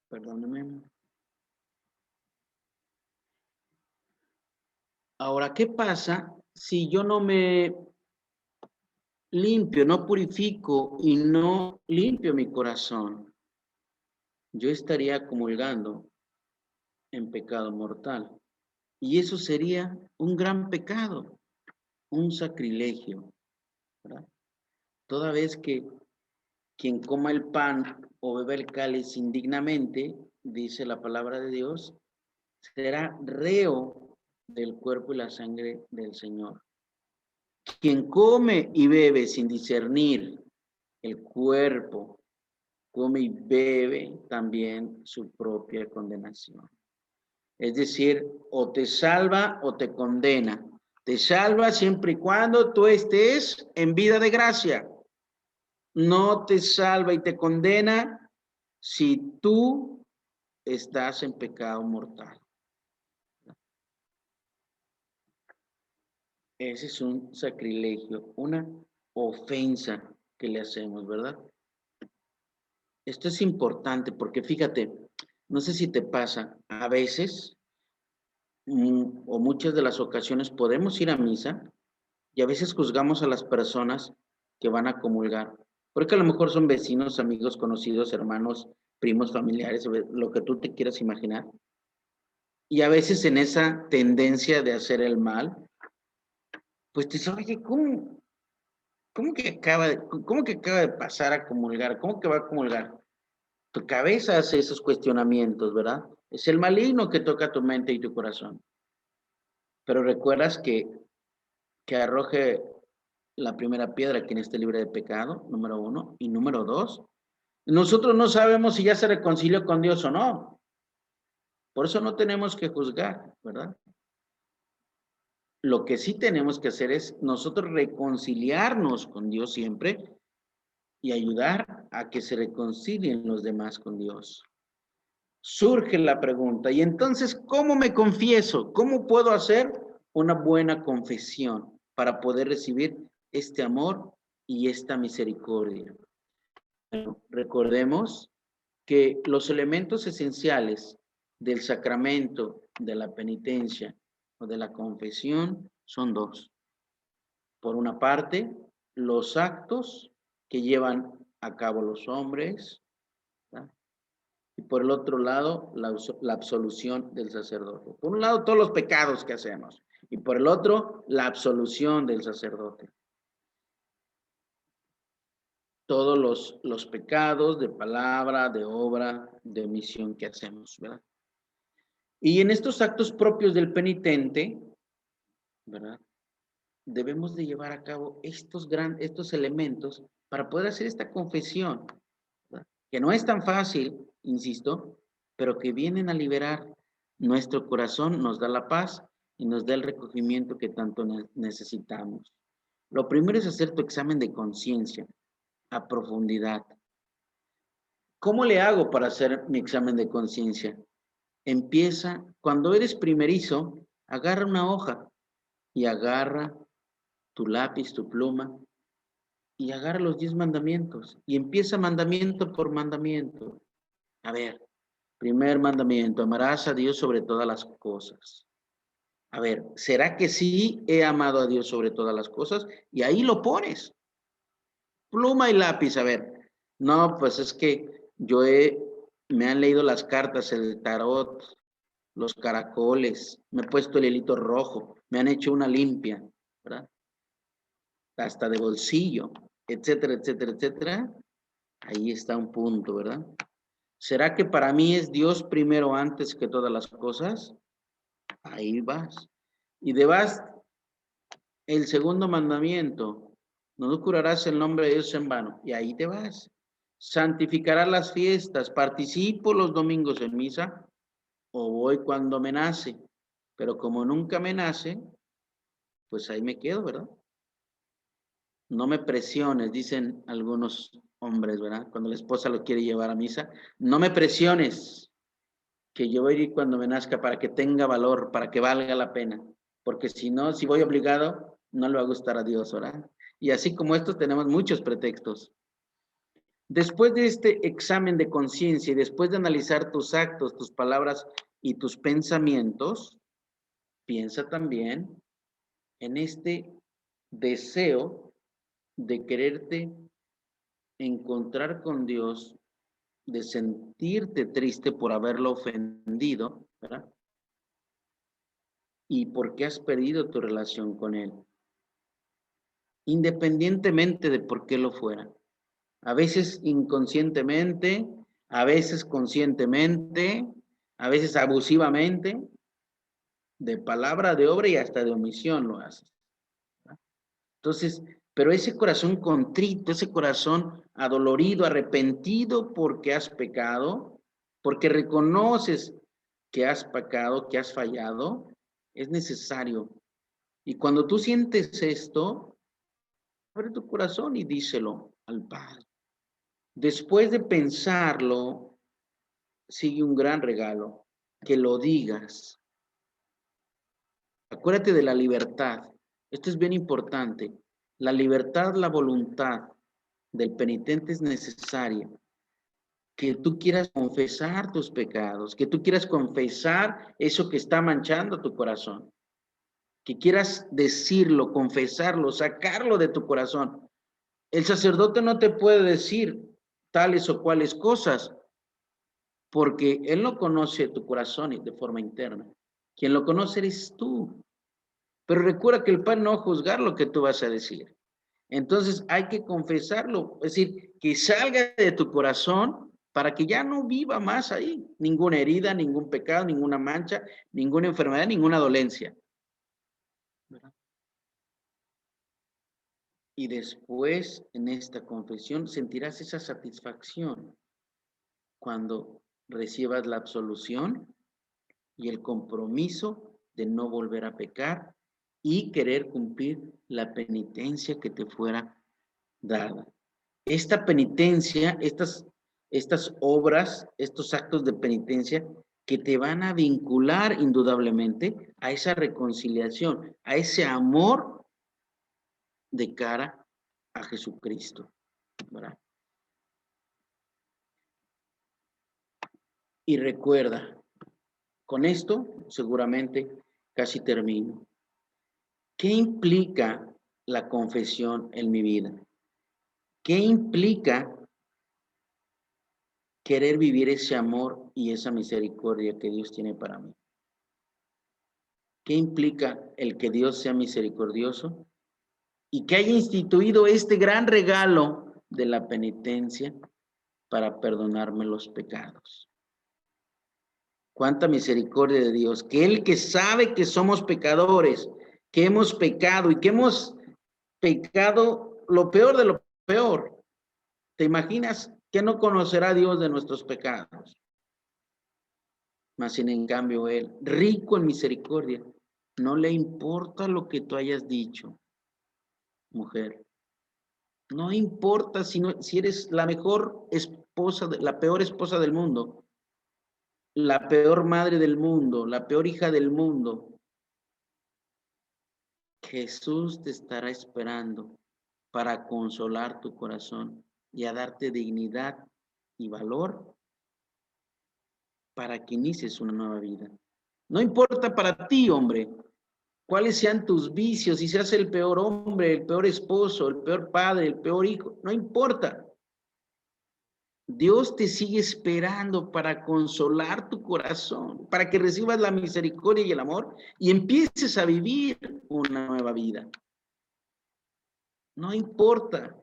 Perdóneme. Ahora, ¿qué pasa si yo no me limpio, no purifico y no limpio mi corazón? Yo estaría comulgando en pecado mortal. Y eso sería un gran pecado, un sacrilegio, ¿verdad? Toda vez que quien coma el pan o beba el cáliz indignamente, dice la palabra de Dios, será reo del cuerpo y la sangre del Señor. Quien come y bebe sin discernir el cuerpo, come y bebe también su propia condenación. Es decir, o te salva o te condena. Te salva siempre y cuando tú estés en vida de gracia. No te salva y te condena si tú estás en pecado mortal. Ese es un sacrilegio, una ofensa que le hacemos, ¿verdad? Esto es importante porque fíjate, no sé si te pasa, a veces o muchas de las ocasiones podemos ir a misa y a veces juzgamos a las personas que van a comulgar, porque a lo mejor son vecinos, amigos, conocidos, hermanos, primos, familiares, lo que tú te quieras imaginar. Y a veces en esa tendencia de hacer el mal, pues te dice, oye, ¿cómo que acaba de pasar a comulgar? ¿Cómo que va a comulgar? Tu cabeza hace esos cuestionamientos, ¿verdad? Es el maligno que toca tu mente y tu corazón. Pero recuerdas que arroje la primera piedra quien esté libre de pecado, número 1. Y número 2, nosotros no sabemos si ya se reconcilió con Dios o no. Por eso no tenemos que juzgar, ¿verdad? Lo que sí tenemos que hacer es nosotros reconciliarnos con Dios siempre y ayudar a que se reconcilien los demás con Dios. Surge la pregunta, y entonces, ¿cómo me confieso? ¿Cómo puedo hacer una buena confesión para poder recibir este amor y esta misericordia? Bueno, recordemos que los elementos esenciales del sacramento de la penitencia o de la confesión son dos. Por una parte, los actos que llevan a cabo los hombres, ¿verdad? Y por el otro lado, la absolución del sacerdote. Por un lado, todos los pecados que hacemos, y por el otro, la absolución del sacerdote. Todos los pecados de palabra, de obra, de omisión que hacemos, ¿verdad? Y en estos actos propios del penitente, ¿verdad? Debemos de llevar a cabo estos elementos para poder hacer esta confesión, ¿verdad? Que no es tan fácil, insisto, pero que vienen a liberar nuestro corazón, nos da la paz y nos da el recogimiento que tanto necesitamos. Lo primero es hacer tu examen de conciencia a profundidad. ¿Cómo le hago para hacer mi examen de conciencia? Empieza, cuando eres primerizo, agarra una hoja y agarra tu lápiz, tu pluma, y agarra los 10 mandamientos y empieza mandamiento por mandamiento. A ver, primer mandamiento, amarás a Dios sobre todas las cosas. A ver, ¿será que sí he amado a Dios sobre todas las cosas? Y ahí lo pones. Pluma y lápiz, a ver. No, pues es que me han leído las cartas, el tarot, los caracoles, me he puesto el hilito rojo, me han hecho una limpia, ¿verdad? Hasta de bolsillo, etcétera, etcétera, etcétera. Ahí está un punto, ¿verdad? ¿Será que para mí es Dios primero antes que todas las cosas? Ahí vas. Y vas el segundo mandamiento, no curarás el nombre de Dios en vano. Y ahí te vas. Santificarás las fiestas, participo los domingos en misa o voy cuando me nace. Pero como nunca me nace, pues ahí me quedo, ¿verdad? No me presiones, dicen algunos hombres, ¿verdad? Cuando la esposa lo quiere llevar a misa, no me presiones, que yo voy a ir cuando me nazca para que tenga valor, para que valga la pena. Porque si no, si voy obligado, no le va a gustar a Dios, ¿verdad? Y así como estos tenemos muchos pretextos. Después de este examen de conciencia y después de analizar tus actos, tus palabras y tus pensamientos, piensa también en este deseo de quererte encontrar con Dios, de sentirte triste por haberlo ofendido, ¿verdad? Y porque has perdido tu relación con Él, independientemente de por qué lo fuera. A veces inconscientemente, a veces conscientemente, a veces abusivamente, de palabra, de obra y hasta de omisión lo haces, ¿verdad? Entonces, pero ese corazón contrito, ese corazón adolorido, arrepentido porque has pecado, porque reconoces que has pecado, que has fallado, es necesario. Y cuando tú sientes esto, abre tu corazón y díselo al Padre. Después de pensarlo, sigue un gran regalo, que lo digas. Acuérdate de la libertad. Esto es bien importante. La libertad, la voluntad del penitente es necesaria. Que tú quieras confesar tus pecados, que tú quieras confesar eso que está manchando tu corazón, que quieras decirlo, confesarlo, sacarlo de tu corazón. El sacerdote no te puede decir tales o cuales cosas, porque él no conoce tu corazón de forma interna. Quien lo conoce eres tú. Pero recuerda que el Padre no va a juzgar lo que tú vas a decir. Entonces hay que confesarlo, es decir, que salga de tu corazón para que ya no viva más ahí ninguna herida, ningún pecado, ninguna mancha, ninguna enfermedad, ninguna dolencia. ¿Verdad? Y después en esta confesión sentirás esa satisfacción cuando recibas la absolución y el compromiso de no volver a pecar y querer cumplir la penitencia que te fuera dada. Esta penitencia, estas obras, estos actos de penitencia que te van a vincular indudablemente a esa reconciliación, a ese amor de cara a Jesucristo, ¿verdad? Y recuerda, con esto seguramente casi termino. ¿Qué implica la confesión en mi vida? ¿Qué implica querer vivir ese amor y esa misericordia que Dios tiene para mí? ¿Qué implica el que Dios sea misericordioso y que haya instituido este gran regalo de la penitencia para perdonarme los pecados? Cuánta misericordia de Dios, que Él que sabe que somos pecadores, que hemos pecado y que hemos pecado lo peor de lo peor. ¿Te imaginas que no conocerá Dios de nuestros pecados? Mas sin en cambio Él, rico en misericordia, no le importa lo que tú hayas dicho, mujer. No importa si eres la mejor esposa, la peor esposa del mundo, la peor madre del mundo, la peor hija del mundo. Jesús te estará esperando para consolar tu corazón y a darte dignidad y valor para que inicies una nueva vida. No importa para ti, hombre, cuáles sean tus vicios, si seas el peor hombre, el peor esposo, el peor padre, el peor hijo, no importa. Dios te sigue esperando para consolar tu corazón, para que recibas la misericordia y el amor y empieces a vivir una nueva vida. No importa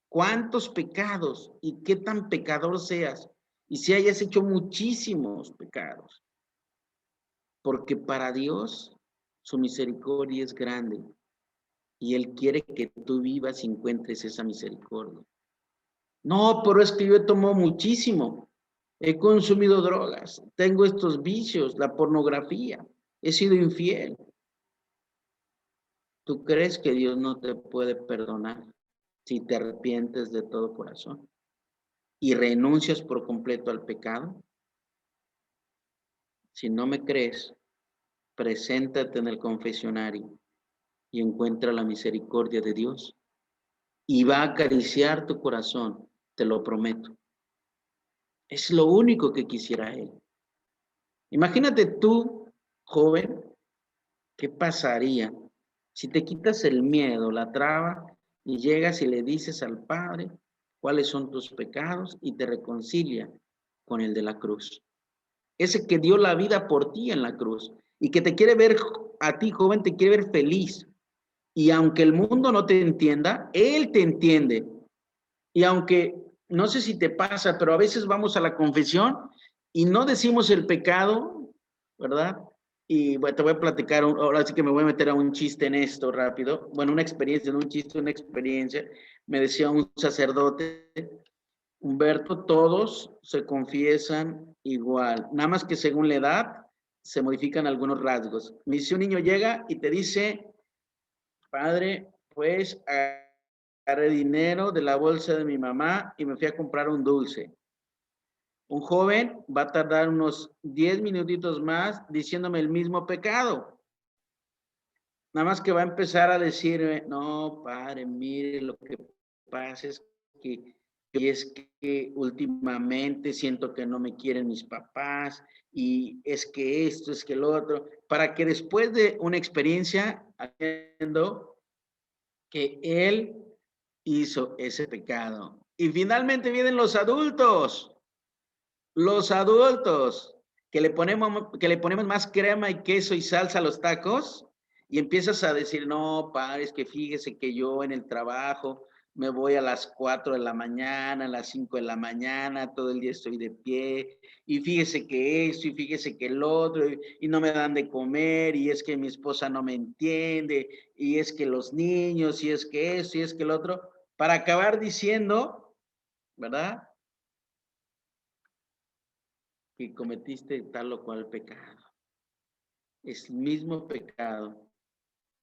cuántos pecados y qué tan pecador seas y si hayas hecho muchísimos pecados, porque para Dios su misericordia es grande y Él quiere que tú vivas y encuentres esa misericordia. No, pero es que yo he tomado muchísimo, he consumido drogas, tengo estos vicios, la pornografía, he sido infiel. ¿Tú crees que Dios no te puede perdonar si te arrepientes de todo corazón y renuncias por completo al pecado? Si no me crees, preséntate en el confesionario y encuentra la misericordia de Dios y va a acariciar tu corazón, te lo prometo. Es lo único que quisiera Él. Imagínate tú, joven, ¿qué pasaría si te quitas el miedo, la traba, y llegas y le dices al Padre cuáles son tus pecados y te reconcilia con el de la cruz? Ese que dio la vida por ti en la cruz y que te quiere ver a ti, joven, te quiere ver feliz. Y aunque el mundo no te entienda, Él te entiende. Y aunque, no sé si te pasa, pero a veces vamos a la confesión y no decimos el pecado, ¿verdad? Y bueno, te voy a platicar, ahora sí que me voy a meter a un chiste en esto rápido. Bueno, una experiencia, no un chiste, una experiencia. Me decía un sacerdote, Humberto, todos se confiesan igual, nada más que según la edad se modifican algunos rasgos. Si un niño llega y te dice, padre, pues agarré dinero de la bolsa de mi mamá y me fui a comprar un dulce. Un joven va a tardar unos 10 minutitos más diciéndome el mismo pecado. Nada más que va a empezar a decirme, no, padre, mire, lo que pasa es que últimamente siento que no me quieren mis papás y es que esto, es que lo otro, para que después de una experiencia, haciendo que él hizo ese pecado. Y finalmente vienen los adultos, que le ponemos más crema y queso y salsa a los tacos y empiezas a decir, no, padre, es que fíjese que yo en el trabajo me voy a las 4 de la mañana, a las 5 de la mañana, todo el día estoy de pie, y fíjese que esto, y fíjese que el otro, y no me dan de comer, y es que mi esposa no me entiende, y es que los niños, y es que esto, y es que el otro, para acabar diciendo, ¿verdad?, que cometiste tal o cual pecado. Es el mismo pecado.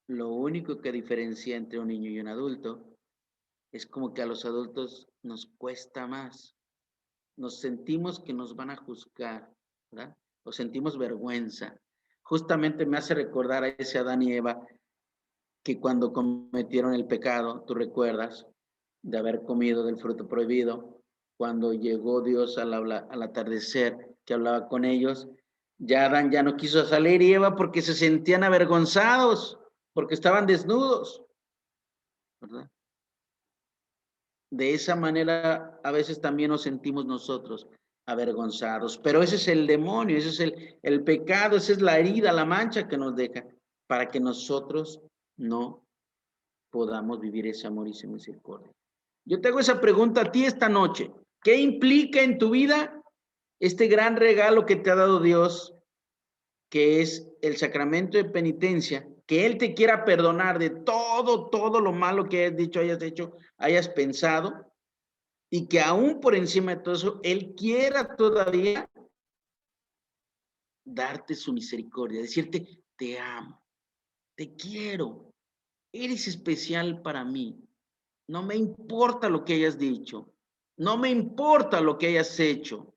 Lo único que diferencia entre un niño y un adulto es como que a los adultos nos cuesta más. Nos sentimos que nos van a juzgar, ¿verdad? O sentimos vergüenza. Justamente me hace recordar a ese Adán y Eva que cuando cometieron el pecado, tú recuerdas, de haber comido del fruto prohibido, cuando llegó Dios al atardecer, que hablaba con ellos, ya Adán ya no quiso salir y Eva porque se sentían avergonzados, porque estaban desnudos, ¿verdad? De esa manera a veces también nos sentimos nosotros avergonzados, pero ese es el demonio, ese es el pecado, esa es la herida, la mancha que nos deja, para que nosotros no podamos vivir ese amor y esa misericordia. Yo te hago esa pregunta a ti esta noche. ¿Qué implica en tu vida este gran regalo que te ha dado Dios, que es el sacramento de penitencia? Que Él te quiera perdonar de todo lo malo que hayas dicho, hayas hecho, hayas pensado, y que aún por encima de todo eso, Él quiera todavía darte su misericordia, decirte, te amo, te quiero, eres especial para mí. No me importa lo que hayas dicho, no me importa lo que hayas hecho,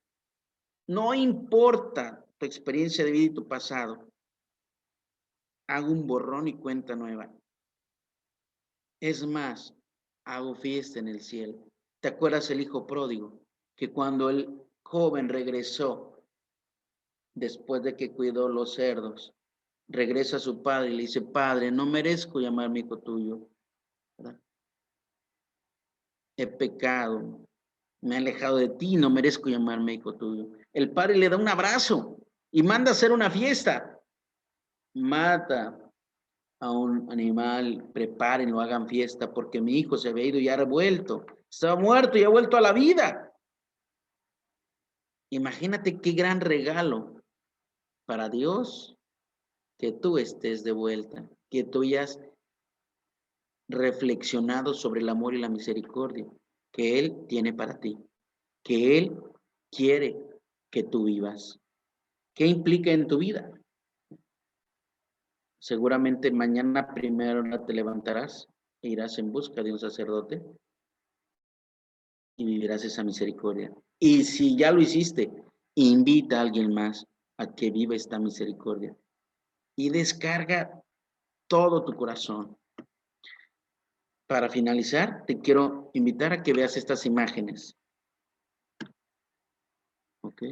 no importa tu experiencia de vida y tu pasado. Hago un borrón y cuenta nueva. Es más, hago fiesta en el cielo. ¿Te acuerdas el hijo pródigo? Que cuando el joven regresó, después de que cuidó los cerdos, regresa a su padre y le dice, padre, no merezco llamarme hijo tuyo, ¿verdad? He pecado, me he alejado de ti, no merezco llamarme hijo tuyo. El padre le da un abrazo y manda a hacer una fiesta. Mata a un animal, prepárenlo, hagan fiesta, porque mi hijo se había ido y ha vuelto. Estaba muerto y ha vuelto a la vida. Imagínate qué gran regalo para Dios que tú estés de vuelta, que tú hayas reflexionado sobre el amor y la misericordia que Él tiene para ti, que Él quiere que tú vivas. ¿Qué implica en tu vida? Seguramente mañana primero te levantarás e irás en busca de un sacerdote y vivirás esa misericordia. Y si ya lo hiciste, invita a alguien más a que viva esta misericordia y descarga todo tu corazón. Para finalizar, te quiero invitar a que veas estas imágenes. ¿Ok?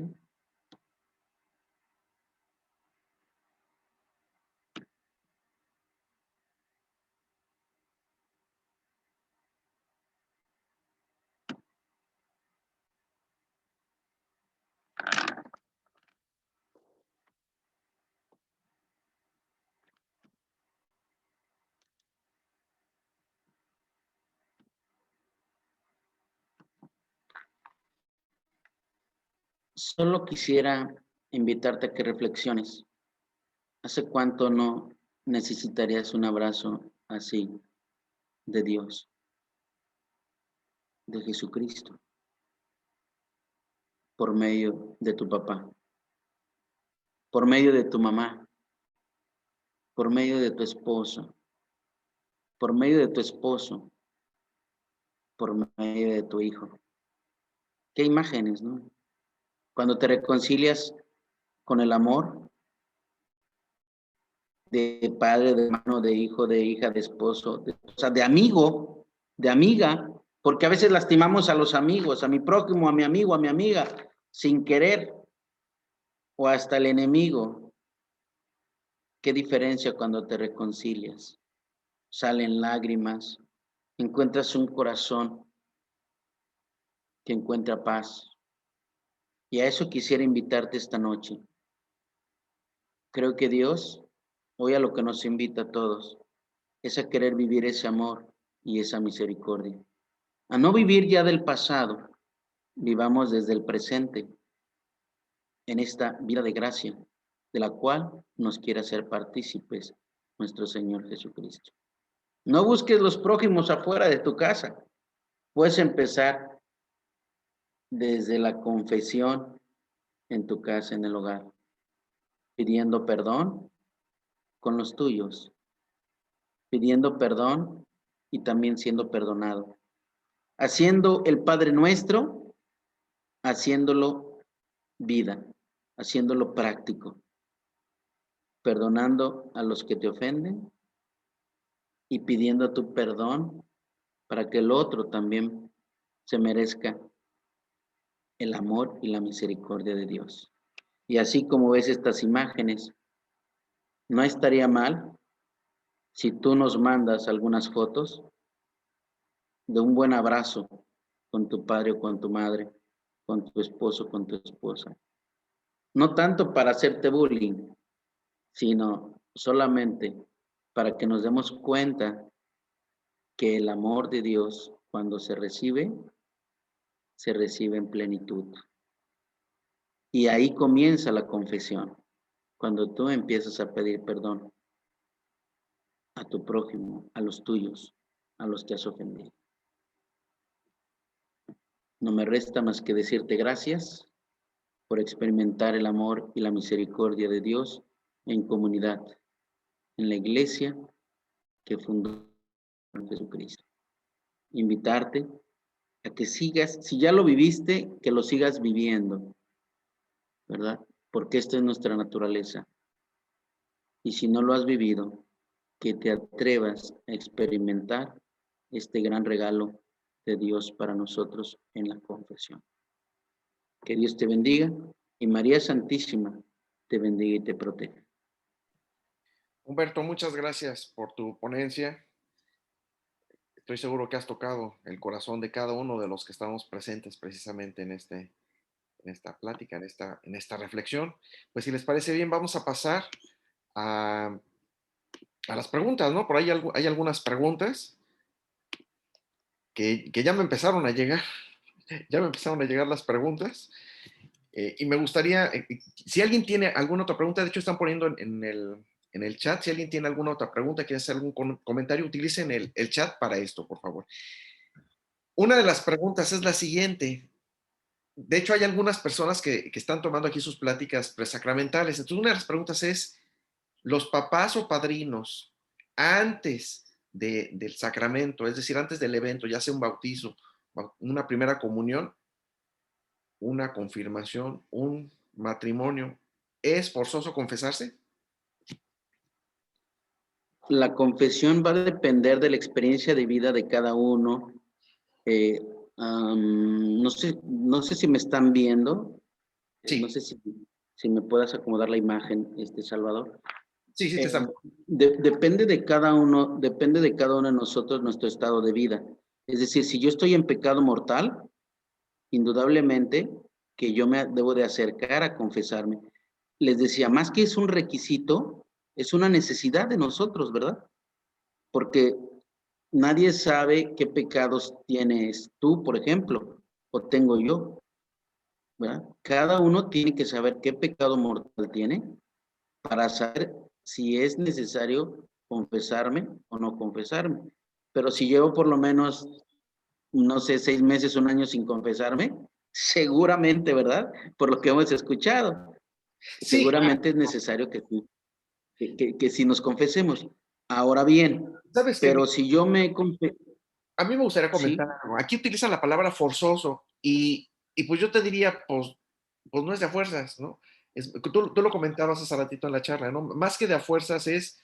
Solo quisiera invitarte a que reflexiones. ¿Hace cuánto no necesitarías un abrazo así de Dios, de Jesucristo, por medio de tu papá? por medio de tu mamá, por medio de tu esposo, por medio de tu esposo, por medio de tu hijo. Qué imágenes, ¿no? Cuando te reconcilias con el amor de padre, de hermano, de hijo, de hija, de esposo, o sea, de amigo, de amiga, porque a veces lastimamos a los amigos, a mi prójimo, a mi amigo, a mi amiga, sin querer, o hasta el enemigo. Qué diferencia cuando te reconcilias. Salen lágrimas, encuentras un corazón que encuentra paz. Y a eso quisiera invitarte esta noche. Creo que Dios, hoy a lo que nos invita a todos, es a querer vivir ese amor y esa misericordia. A no vivir ya del pasado, vivamos desde el presente, en esta vida de gracia, de la cual nos quiere hacer partícipes nuestro Señor Jesucristo. No busques los prójimos afuera de tu casa. Puedes empezar desde la confesión en tu casa, en el hogar, pidiendo perdón con los tuyos, pidiendo perdón y también siendo perdonado, haciendo el Padre Nuestro, haciéndolo vida, haciéndolo práctico, perdonando a los que te ofenden y pidiendo tu perdón para que el otro también se merezca el amor y la misericordia de Dios. Y así como ves estas imágenes, no estaría mal si tú nos mandas algunas fotos de un buen abrazo con tu padre o con tu madre, con tu esposo o con tu esposa. No tanto para hacerte bullying, sino solamente para que nos demos cuenta que el amor de Dios, cuando se recibe en plenitud. Y ahí comienza la confesión, cuando tú empiezas a pedir perdón a tu prójimo, a los tuyos, a los que has ofendido. No me resta más que decirte gracias por experimentar el amor y la misericordia de Dios en comunidad, en la iglesia que fundó Jesucristo. Invitarte a que sigas, si ya lo viviste, que lo sigas viviendo, ¿verdad? Porque esta es nuestra naturaleza. Y si no lo has vivido, que te atrevas a experimentar este gran regalo de Dios para nosotros en la confesión. Que Dios te bendiga y María Santísima te bendiga y te proteja. Humberto, muchas gracias por tu ponencia. Estoy seguro que has tocado el corazón de cada uno de los que estamos presentes precisamente en esta plática, en esta reflexión. Pues si les parece bien, vamos a pasar a las preguntas, ¿no? Por ahí hay algunas preguntas que ya me empezaron a llegar. Ya me empezaron a llegar las preguntas. Y me gustaría, si alguien tiene alguna otra pregunta, de hecho están poniendo en el chat, si alguien tiene alguna otra pregunta, quiere hacer algún comentario, utilicen el chat para esto, por favor. Una de las preguntas es la siguiente. De hecho, hay algunas personas que están tomando aquí sus pláticas presacramentales. Entonces, una de las preguntas es, ¿los papás o padrinos antes del sacramento, es decir, antes del evento, ya sea un bautizo, una primera comunión, una confirmación, un matrimonio, es forzoso confesarse? La confesión va a depender de la experiencia de vida de cada uno. No sé si me están viendo. Sí. No sé si me puedas acomodar la imagen, Salvador. Sí, te están. Depende de cada uno de nosotros nuestro estado de vida. Es decir, si yo estoy en pecado mortal, indudablemente que yo me debo de acercar a confesarme. Les decía, más que es un requisito, es una necesidad de nosotros, ¿verdad? Porque nadie sabe qué pecados tienes tú, por ejemplo, o tengo yo, ¿verdad? Cada uno tiene que saber qué pecado mortal tiene para saber si es necesario confesarme o no confesarme. Pero si llevo por lo menos, no sé, 6 meses, 1 año sin confesarme, seguramente, ¿verdad? Por lo que hemos escuchado, Sí, seguramente es necesario que si nos confesemos. Ahora bien, sabes que pero si yo me confieso, a mí me gustaría comentar sí, algo. Aquí utilizan la palabra forzoso y pues yo te diría, pues no es de a fuerzas, ¿no? Tú lo comentabas hace ratito en la charla, ¿no? Más que de a fuerzas es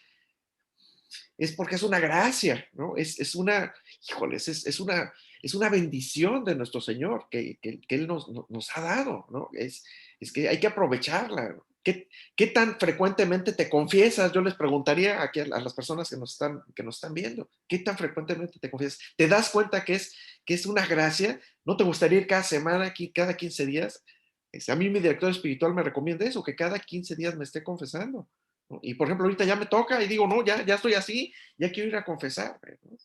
porque es una gracia, ¿no? Es una, híjoles, es una bendición de nuestro Señor que Él nos ha dado, ¿no? Es que hay que aprovecharla. ¿No? ¿Qué tan frecuentemente te confiesas? Yo les preguntaría aquí a las personas que nos están viendo, ¿qué tan frecuentemente te confiesas? ¿Te das cuenta que es una gracia? ¿No te gustaría ir cada semana, aquí, cada 15 días? A mí mi director espiritual me recomienda eso, que cada 15 días me esté confesando. ¿No? Y por ejemplo, ahorita ya me toca y digo, no, ya estoy así, ya quiero ir a confesar. ¿No?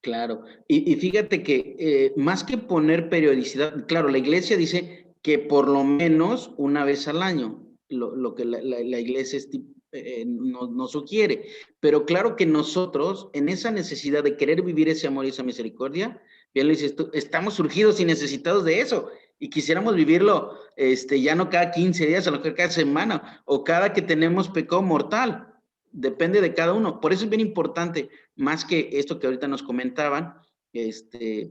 claro. Y fíjate que más que poner periodicidad, claro, la iglesia dice que por lo menos una vez al año, lo que la iglesia nos sugiere. Pero claro que nosotros, en esa necesidad de querer vivir ese amor y esa misericordia, bien lo dices tú, estamos surgidos y necesitados de eso. Y quisiéramos vivirlo ya no cada 15 días, a lo mejor cada semana, o cada que tenemos pecado mortal. Depende de cada uno. Por eso es bien importante, más que esto que ahorita nos comentaban,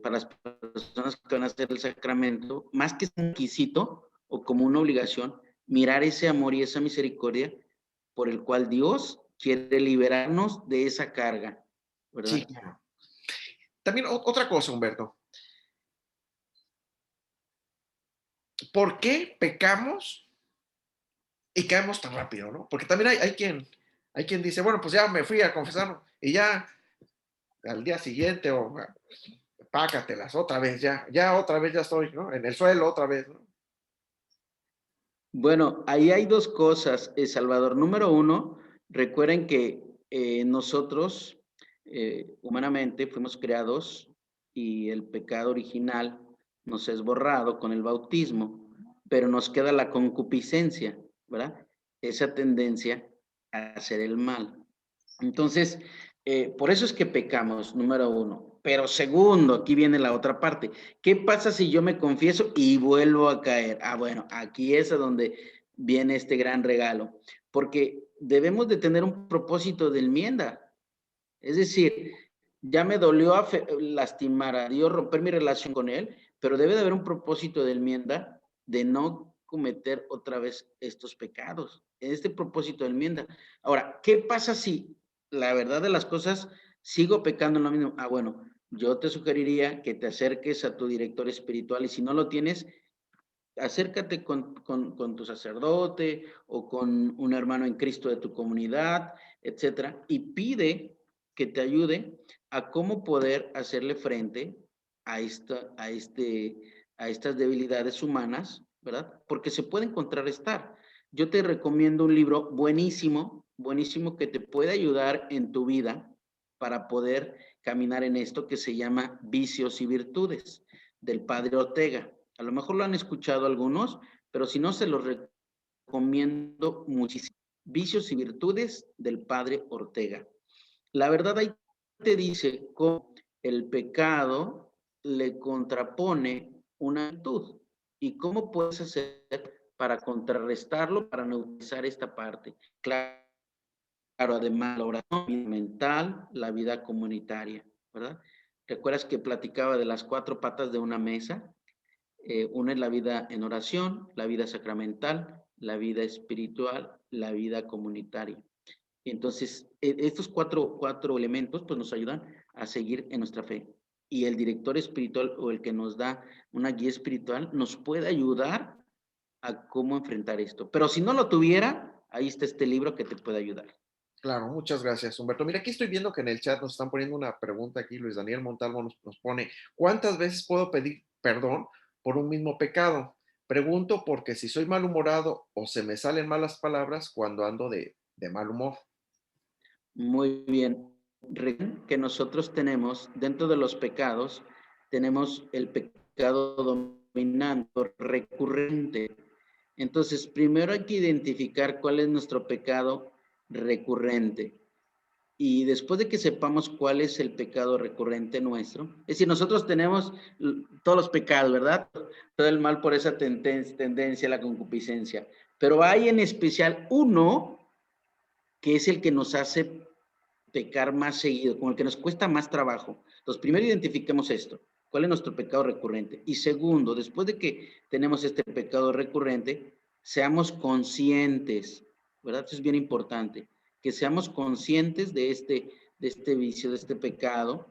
para las personas que van a hacer el sacramento, más que un requisito o como una obligación, mirar ese amor y esa misericordia por el cual Dios quiere liberarnos de esa carga, Sí, ¿verdad? claro. También otra cosa, Humberto. ¿Por qué pecamos y caemos tan rápido? ¿No? Porque también hay quien dice, bueno, pues ya me fui a confesar y ya al día siguiente o pácatelas otra vez, ya otra vez ya estoy, ¿no? En el suelo otra vez, ¿no? Bueno, ahí hay dos cosas, Salvador. Número uno, recuerden que nosotros humanamente fuimos creados y el pecado original nos es borrado con el bautismo, pero nos queda la concupiscencia, ¿verdad? Esa tendencia a hacer el mal. Entonces, por eso es que pecamos, número uno. Pero segundo, aquí viene la otra parte. ¿Qué pasa si yo me confieso y vuelvo a caer? Ah, bueno, aquí es a donde viene este gran regalo, porque debemos de tener un propósito de enmienda. Es decir, ya me dolió lastimar a Dios, romper mi relación con Él, pero debe de haber un propósito de enmienda de no cometer otra vez estos pecados. Este propósito de enmienda. Ahora, ¿qué pasa si la verdad de las cosas sigo pecando en lo mismo? Ah, bueno, yo te sugeriría que te acerques a tu director espiritual y si no lo tienes, acércate con tu sacerdote o con un hermano en Cristo de tu comunidad, etcétera, y pide que te ayude a cómo poder hacerle frente a estas debilidades humanas, ¿verdad? Porque se pueden contrarrestar. Yo te recomiendo un libro buenísimo, buenísimo que te puede ayudar en tu vida para poder caminar en esto que se llama Vicios y Virtudes, del padre Ortega. A lo mejor lo han escuchado algunos, pero si no, se los recomiendo muchísimo. Vicios y virtudes del padre Ortega. La verdad ahí te dice cómo el pecado le contrapone una virtud y cómo puedes hacer para contrarrestarlo, para neutralizar esta parte. Claro, además la oración mental, la vida comunitaria, ¿verdad? ¿Recuerdas que platicaba de las 4 patas de una mesa? Una es la vida en oración, la vida sacramental, la vida espiritual, la vida comunitaria. Entonces, estos cuatro elementos pues nos ayudan a seguir en nuestra fe. Y el director espiritual o el que nos da una guía espiritual nos puede ayudar a cómo enfrentar esto. Pero si no lo tuviera, ahí está este libro que te puede ayudar. Claro, muchas gracias, Humberto. Mira, aquí estoy viendo que en el chat nos están poniendo una pregunta aquí, Luis Daniel Montalvo nos pone, ¿cuántas veces puedo pedir perdón por un mismo pecado? Pregunto porque si soy malhumorado o se me salen malas palabras cuando ando de mal humor. Muy bien. Recuerden que nosotros tenemos, dentro de los pecados, tenemos el pecado dominante, recurrente. Entonces, primero hay que identificar cuál es nuestro pecado recurrente. Y después de que sepamos cuál es el pecado recurrente nuestro, es decir, nosotros tenemos todos los pecados, ¿verdad? Todo el mal por esa tendencia, la concupiscencia. Pero hay en especial uno que es el que nos hace pecar más seguido, con el que nos cuesta más trabajo. Entonces, primero identifiquemos esto. ¿Cuál es nuestro pecado recurrente? Y segundo, después de que tenemos este pecado recurrente, seamos conscientes, ¿verdad? Eso es bien importante, que seamos conscientes de este vicio, de este pecado,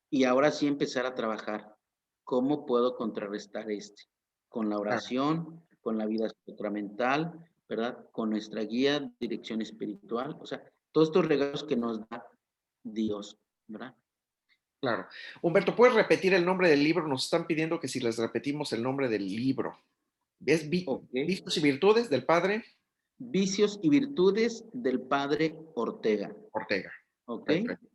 y ahora sí empezar a trabajar. ¿Cómo puedo contrarrestar este? Con la Claro, oración, con la vida sacramental, ¿verdad? Con nuestra guía, dirección espiritual, o sea, todos estos regalos que nos da Dios, ¿verdad? claro. Humberto, ¿puedes repetir el nombre del libro? Nos están pidiendo que si les repetimos el nombre del libro. ¿Es Ok. Vicios y Virtudes del padre Vicios y virtudes del padre Ortega. Ortega? Ok. Perfecto.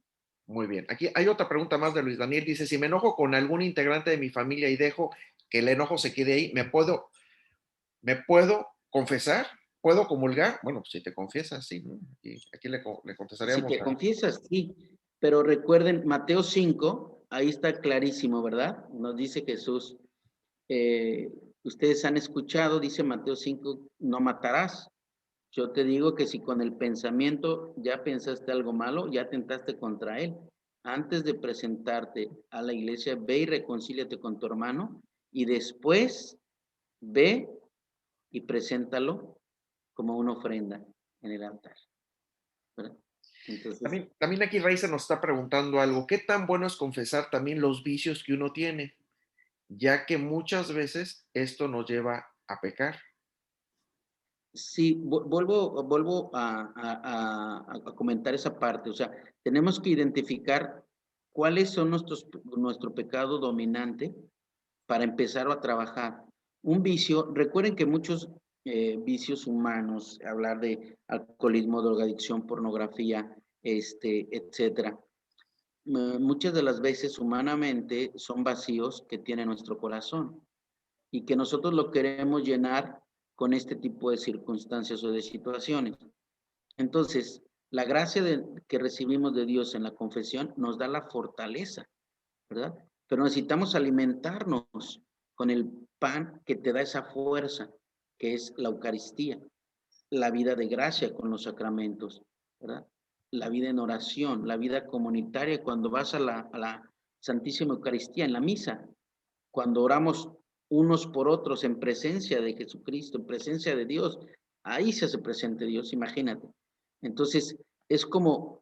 Muy bien. Aquí hay otra pregunta más de Luis Daniel. Dice, si me enojo con algún integrante de mi familia y dejo que el enojo se quede ahí, ¿me puedo confesar? ¿Puedo comulgar? Bueno, pues si te confiesas, sí, ¿no? Aquí le Si contestaríamos te confiesas, sí. Pero recuerden, Mateo 5, ahí está clarísimo, ¿verdad? Nos dice Jesús, eh, ustedes han escuchado, dice Mateo 5, no matarás. Yo te digo que si con el pensamiento ya pensaste algo malo, ya tentaste contra él. Antes de presentarte a la iglesia, ve y reconcíliate con tu hermano y después ve y preséntalo como una ofrenda en el altar, ¿verdad? Entonces, También aquí Raiza nos está preguntando algo. ¿Qué tan bueno es confesar también los vicios que uno tiene? Ya que muchas veces esto nos lleva a pecar. sí, vuelvo a comentar esa parte, o sea, tenemos que identificar cuáles son nuestro pecado dominante para empezar a trabajar. Un vicio, recuerden que muchos vicios humanos, hablar de alcoholismo, drogadicción, pornografía, etcétera, muchas de las veces humanamente son vacíos que tiene nuestro corazón y que nosotros lo queremos llenar con este tipo de circunstancias o de situaciones. Entonces, la gracia que recibimos de Dios en la confesión nos da la fortaleza, ¿verdad? Pero necesitamos alimentarnos con el pan que te da esa fuerza, que es la Eucaristía, la vida de gracia con los sacramentos, ¿verdad? La vida en oración, la vida comunitaria cuando vas a la Santísima Eucaristía, en la misa, cuando oramos unos por otros en presencia de Jesucristo, en presencia de Dios, ahí se hace presente Dios, imagínate. Entonces, es como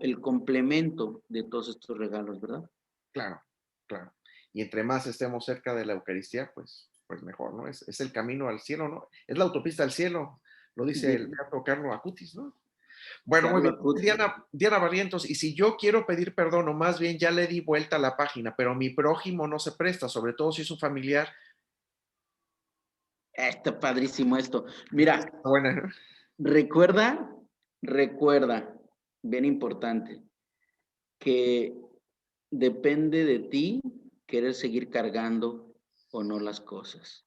el complemento de todos estos regalos, ¿verdad? Claro, claro. Y entre más estemos cerca de la Eucaristía, pues mejor, ¿no? Es el camino al cielo, ¿no? Es la autopista al cielo, lo dice el Di- beato Carlo Acutis, ¿no? Bueno, muy Carlo bien. Acutis. Diana Barrientos, y si yo quiero pedir perdón, o más bien ya le di vuelta a la página, pero mi prójimo no se presta, sobre todo si es un familiar, Está padrísimo esto. esta Mira, está buena, ¿no? recuerda, recuerda, bien importante, que depende de ti querer seguir cargando o no las cosas.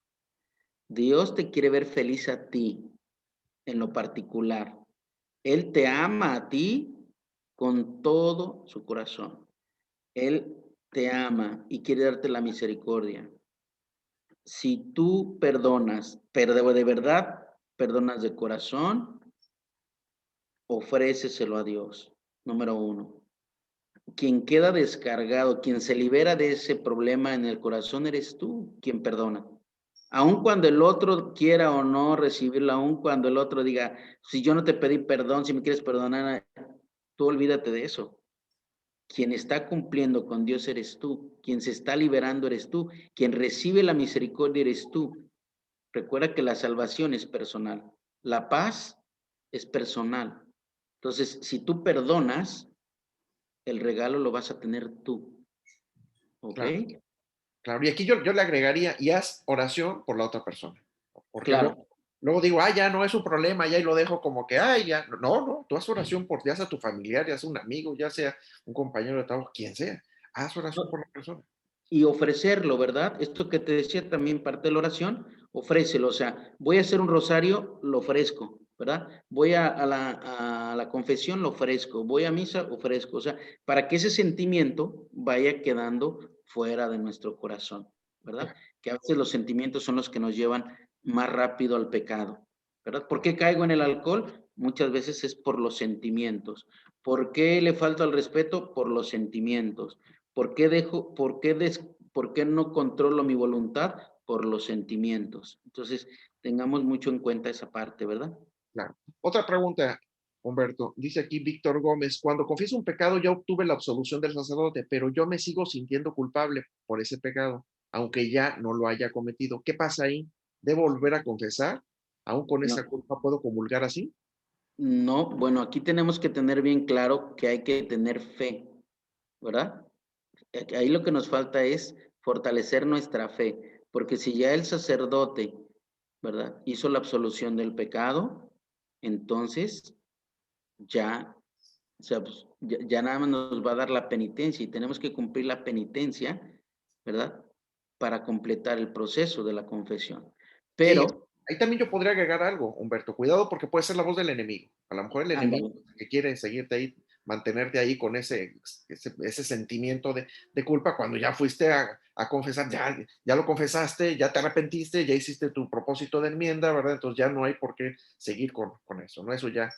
Dios te quiere ver feliz a ti, en lo particular. Él te ama a ti con todo su corazón. Él te ama y quiere darte la misericordia. Si tú perdonas, pero de verdad, perdonas de corazón, ofréceselo a Dios. Número uno. Quien queda descargado, quien se libera de ese problema en el corazón, eres tú quien perdona. Aun cuando el otro quiera o no recibirlo, aun cuando el otro diga, si yo no te pedí perdón, si me quieres perdonar, tú olvídate de eso. Quien está cumpliendo con Dios eres tú, quien se está liberando eres tú, quien recibe la misericordia eres tú. Recuerda que la salvación es personal, la paz es personal. Entonces, si tú perdonas, el regalo lo vas a tener tú, ¿ok? Claro, claro. Y aquí yo le agregaría, y haz oración por la otra persona, porque luego, Claro, luego digo, ya no es un problema, ya y lo dejo como que, ya, no, no, tú haz oración por, ya sea tu familiar, ya sea un amigo, ya sea un compañero de trabajo, quien sea, haz oración no, por la persona. y ofrecerlo, ¿verdad? Esto que te decía también parte de la oración, ofrécelo, o sea, voy a hacer un rosario, lo ofrezco, ¿verdad? Voy a la confesión, lo ofrezco, voy a misa, ofrezco, o sea, para que ese sentimiento vaya quedando fuera de nuestro corazón, ¿verdad? Claro, Que a veces los sentimientos son los que nos llevan más rápido al pecado, ¿verdad? ¿Por qué caigo en el alcohol? Muchas veces es por los sentimientos. ¿Por qué le falto al respeto? Por los sentimientos. ¿Por qué por qué no controlo mi voluntad? Por los sentimientos. Entonces, tengamos mucho en cuenta esa parte, ¿verdad? claro. Otra pregunta, Humberto. Dice aquí Víctor Gómez, cuando confieso un pecado ya obtuve la absolución del sacerdote, pero yo me sigo sintiendo culpable por ese pecado, aunque ya no lo haya cometido. ¿Qué pasa ahí? ¿Debo volver a confesar? ¿Aún con esa No, culpa puedo comulgar así? no, bueno, aquí tenemos que tener bien claro que hay que tener fe, ¿verdad? Ahí lo que nos falta es fortalecer nuestra fe, porque si ya el sacerdote, ¿verdad? Hizo la absolución del pecado, entonces ya, o sea, pues, ya nada más nos va a dar la penitencia y tenemos que cumplir la penitencia, ¿verdad? Para completar el proceso de la confesión. Sí, Pero, ahí también yo podría agregar algo, Humberto. Cuidado porque puede ser la voz del enemigo. A lo mejor el enemigo ándale, que quiere seguirte ahí, mantenerte ahí con ese sentimiento de culpa cuando ya fuiste a confesar, ya lo confesaste, ya te arrepentiste, ya hiciste tu propósito de enmienda, ¿verdad? Entonces ya no hay por qué seguir con eso, ¿no? Eso ya,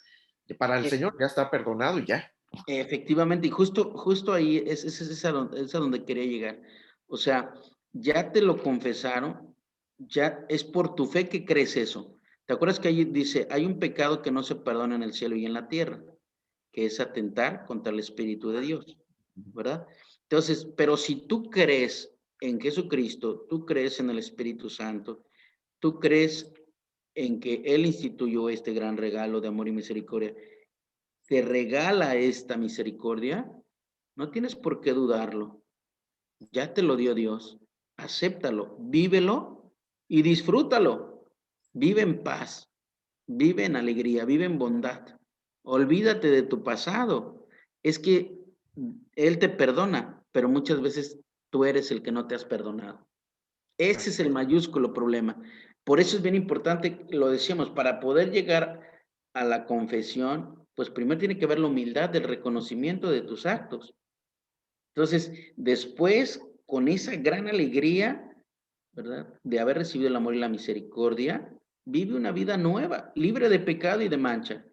para el e- Señor ya está perdonado y ya. efectivamente, y justo ahí es a donde quería llegar. O sea, ya te lo confesaron, ya es por tu fe que crees eso. ¿Te acuerdas que ahí dice, hay un pecado que no se perdona en el cielo y en la tierra, que es atentar contra el Espíritu de Dios, ¿verdad? Entonces, pero si tú crees en Jesucristo, tú crees en el Espíritu Santo, tú crees en que Él instituyó este gran regalo de amor y misericordia, te regala esta misericordia, no tienes por qué dudarlo. Ya te lo dio Dios. Acéptalo, vívelo y disfrútalo. Vive en paz, vive en alegría, vive en bondad. Olvídate de tu pasado. Es que Él te perdona, pero muchas veces tú eres el que no te has perdonado. Ese es el mayúsculo problema. Por eso es bien importante, lo decíamos, para poder llegar a la confesión, pues primero tiene que haber la humildad del reconocimiento de tus actos. Entonces, después, con esa gran alegría, ¿verdad? De haber recibido el amor y la misericordia, vive una vida nueva, libre de pecado y de mancha,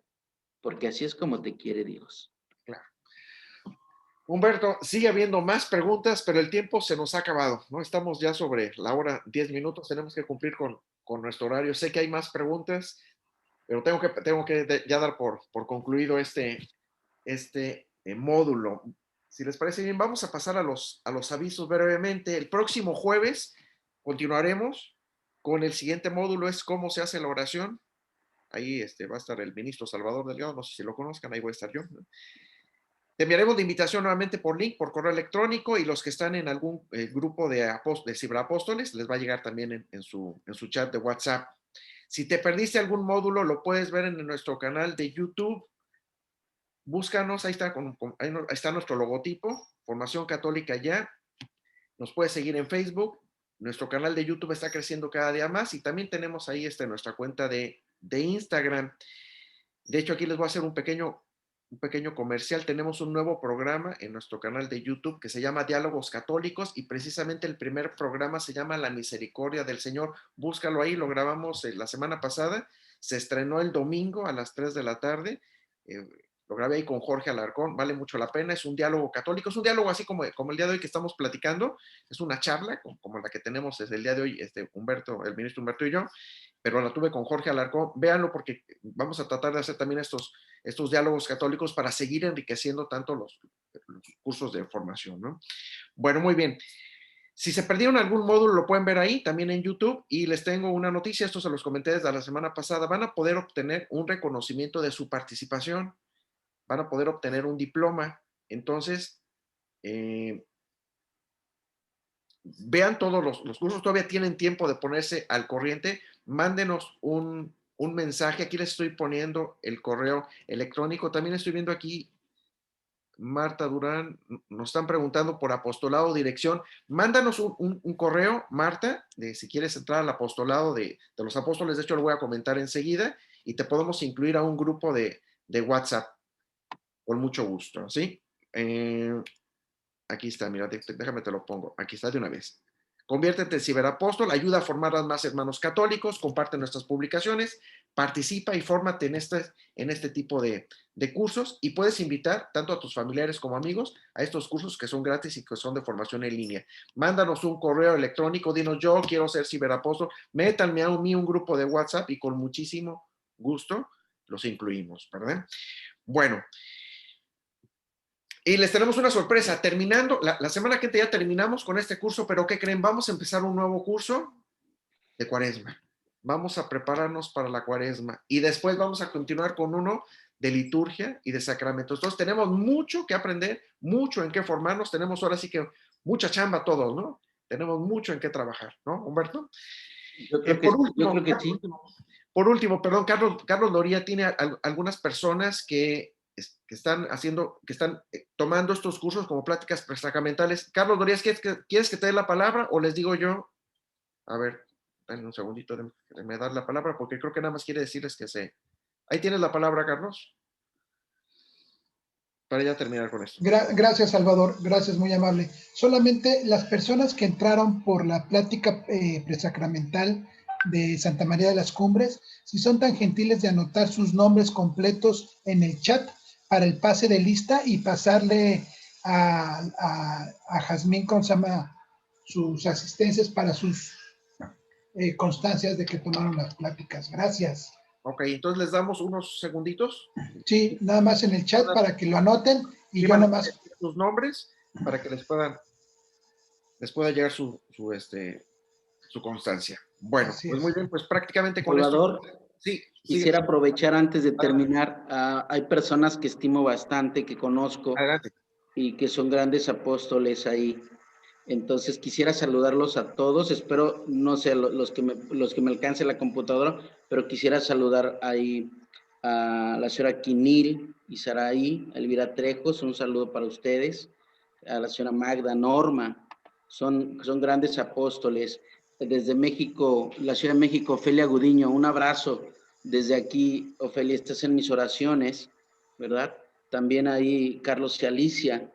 porque así es como te quiere Dios. Claro. Humberto, sigue habiendo más preguntas, pero el tiempo se nos ha acabado, ¿no? Estamos ya sobre la hora 10 minutos, tenemos que cumplir con nuestro horario. Sé que hay más preguntas, pero tengo que ya dar por concluido este módulo. Si les parece bien, vamos a pasar a los avisos brevemente. El próximo jueves continuaremos con el siguiente módulo, es cómo se hace la oración. Ahí va a estar el ministro Salvador Delgado, no sé si lo conozcan, ahí voy a estar yo, ¿no? Te enviaremos la invitación nuevamente por link, por correo electrónico, y los que están en algún grupo de ciberapóstoles, les va a llegar también en su chat de WhatsApp. Si te perdiste algún módulo, lo puedes ver en nuestro canal de YouTube. Búscanos, ahí está, ahí está nuestro logotipo, Formación Católica Ya. Nos puedes seguir en Facebook. Nuestro canal de YouTube está creciendo cada día más y también tenemos ahí nuestra cuenta de Instagram. De hecho, aquí les voy a hacer un pequeño comercial. Tenemos un nuevo programa en nuestro canal de YouTube que se llama Diálogos Católicos y precisamente el primer programa se llama La Misericordia del Señor. Búscalo ahí, lo grabamos la semana pasada. Se estrenó el domingo a las 3 de la tarde. Eh, lo grabé ahí con Jorge Alarcón, vale mucho la pena, es un diálogo católico, es un diálogo así como el día de hoy que estamos platicando, es una charla como la que tenemos desde el día de hoy, Humberto, el ministro Humberto y yo, pero la tuve con Jorge Alarcón. Véanlo porque vamos a tratar de hacer también estos diálogos católicos para seguir enriqueciendo tanto los cursos de formación, ¿no? Bueno, muy bien. Si se perdieron algún módulo, lo pueden ver ahí, también en YouTube. Y les tengo una noticia, esto se los comenté desde la semana pasada. Van a poder obtener un reconocimiento de su participación, van a poder obtener un diploma. Entonces, eh, vean todos los cursos, todavía tienen tiempo de ponerse al corriente, mándenos un mensaje, aquí les estoy poniendo el correo electrónico, también estoy viendo aquí, Marta Durán, nos están preguntando por apostolado, dirección, mándanos un correo, Marta, de si quieres entrar al apostolado de los apóstoles, de hecho lo voy a comentar enseguida, y te podemos incluir a un grupo de WhatsApp con mucho gusto, ¿sí? Aquí está, mira, déjame te lo pongo. Aquí está de una vez. Conviértete en ciberapóstol, ayuda a formar a más hermanos católicos, comparte nuestras publicaciones, participa y fórmate en este tipo de cursos y puedes invitar tanto a tus familiares como amigos a estos cursos que son gratis y que son de formación en línea. Mándanos un correo electrónico, dinos yo quiero ser ciberapóstol, métanme a un grupo de WhatsApp y con muchísimo gusto los incluimos, ¿verdad? Bueno, y les tenemos una sorpresa, terminando, la semana que viene ya terminamos con este curso, pero ¿qué creen? Vamos a empezar un nuevo curso de Cuaresma. Vamos a prepararnos para la Cuaresma y después vamos a continuar con uno de liturgia y de sacramentos. Entonces tenemos mucho que aprender, mucho en qué formarnos, tenemos ahora sí que mucha chamba todos, ¿no? Tenemos mucho en qué trabajar, ¿no, Humberto? Yo creo que sí. Por último, perdón, Carlos Loría tiene algunas personas que están tomando estos cursos como pláticas presacramentales. Carlos Loría, ¿quieres que te dé la palabra o les digo yo? A ver, dame un segundito de me dar la palabra porque creo que nada más quiere decirles que sé. Ahí tienes la palabra, Carlos. Para ya terminar con esto. Gracias, Salvador. Gracias, muy amable. Solamente las personas que entraron por la plática presacramental de Santa María de las Cumbres, si son tan gentiles de anotar sus nombres completos en el chat para el pase de lista y pasarle a Jazmín con sus asistencias para sus constancias de que tomaron las pláticas. Gracias. Ok, entonces les damos unos segunditos. Sí, nada más en el chat para que lo anoten y yo nada más. Sus nombres para que les pueda llegar su constancia. Bueno, pues muy bien, pues prácticamente con Salvador, esto. Sí, quisiera aprovechar antes de terminar. Hay personas que estimo bastante, que conozco. Adelante. Y que son grandes apóstoles ahí. Entonces quisiera saludarlos a todos. Espero, no sé, los que me alcance la computadora, pero quisiera saludar ahí a la señora Quinil y Saraí, Elvira Trejos, un saludo para ustedes. A la señora Magda, Norma, son grandes apóstoles. Desde México, la Ciudad de México, Ofelia Gudiño, un abrazo. Desde aquí, Ofelia, estás en mis oraciones, ¿verdad? También ahí Carlos y Alicia,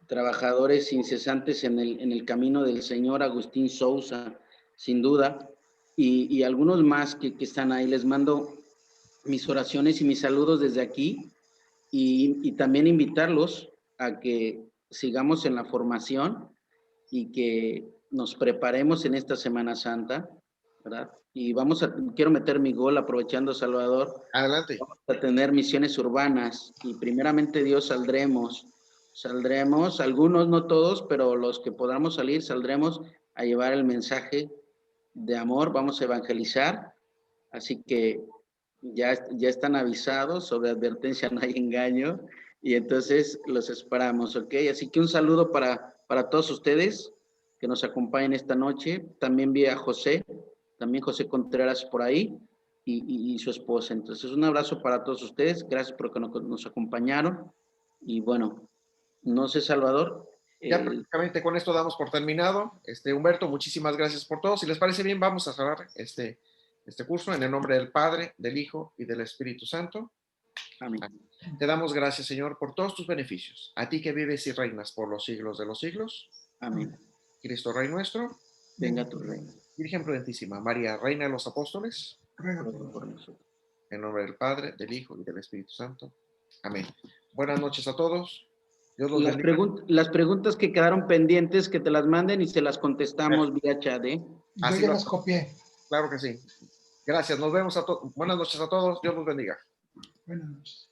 trabajadores incesantes en el camino del Señor, Agustín Sousa, sin duda, y algunos más que están ahí. Les mando mis oraciones y mis saludos desde aquí, y también invitarlos a que sigamos en la formación y que nos preparemos en esta Semana Santa, ¿verdad? Y quiero meter mi gol aprovechando, Salvador. Adelante. Vamos a tener misiones urbanas y primeramente Dios saldremos, algunos, no todos, pero los que podamos salir, saldremos a llevar el mensaje de amor, vamos a evangelizar, así que ya están avisados, sobre advertencia no hay engaño, y entonces los esperamos, ¿ok? Así que un saludo para todos ustedes que nos acompañan esta noche. También vi a José Contreras por ahí y su esposa. Entonces un abrazo para todos ustedes, gracias por que nos acompañaron, y bueno, no sé, Salvador. Ya prácticamente con esto damos por terminado. Humberto, muchísimas gracias por todo. Si les parece bien, vamos a cerrar este curso en el nombre del Padre, del Hijo y del Espíritu Santo. Amén. Te damos gracias, Señor, por todos tus beneficios. A ti que vives y reinas por los siglos de los siglos. Amén. Cristo Rey nuestro. Venga tu reino. Virgen prudentísima, María, Reina de los Apóstoles. Ruega por nosotros. En nombre del Padre, del Hijo y del Espíritu Santo. Amén. Buenas noches a todos. Las preguntas que quedaron pendientes, que te las manden y se las contestamos vía chat, ¿eh? Yo ya las copié. Claro que sí. Gracias. Nos vemos a todos. Buenas noches a todos. Dios los bendiga. Buenas noches.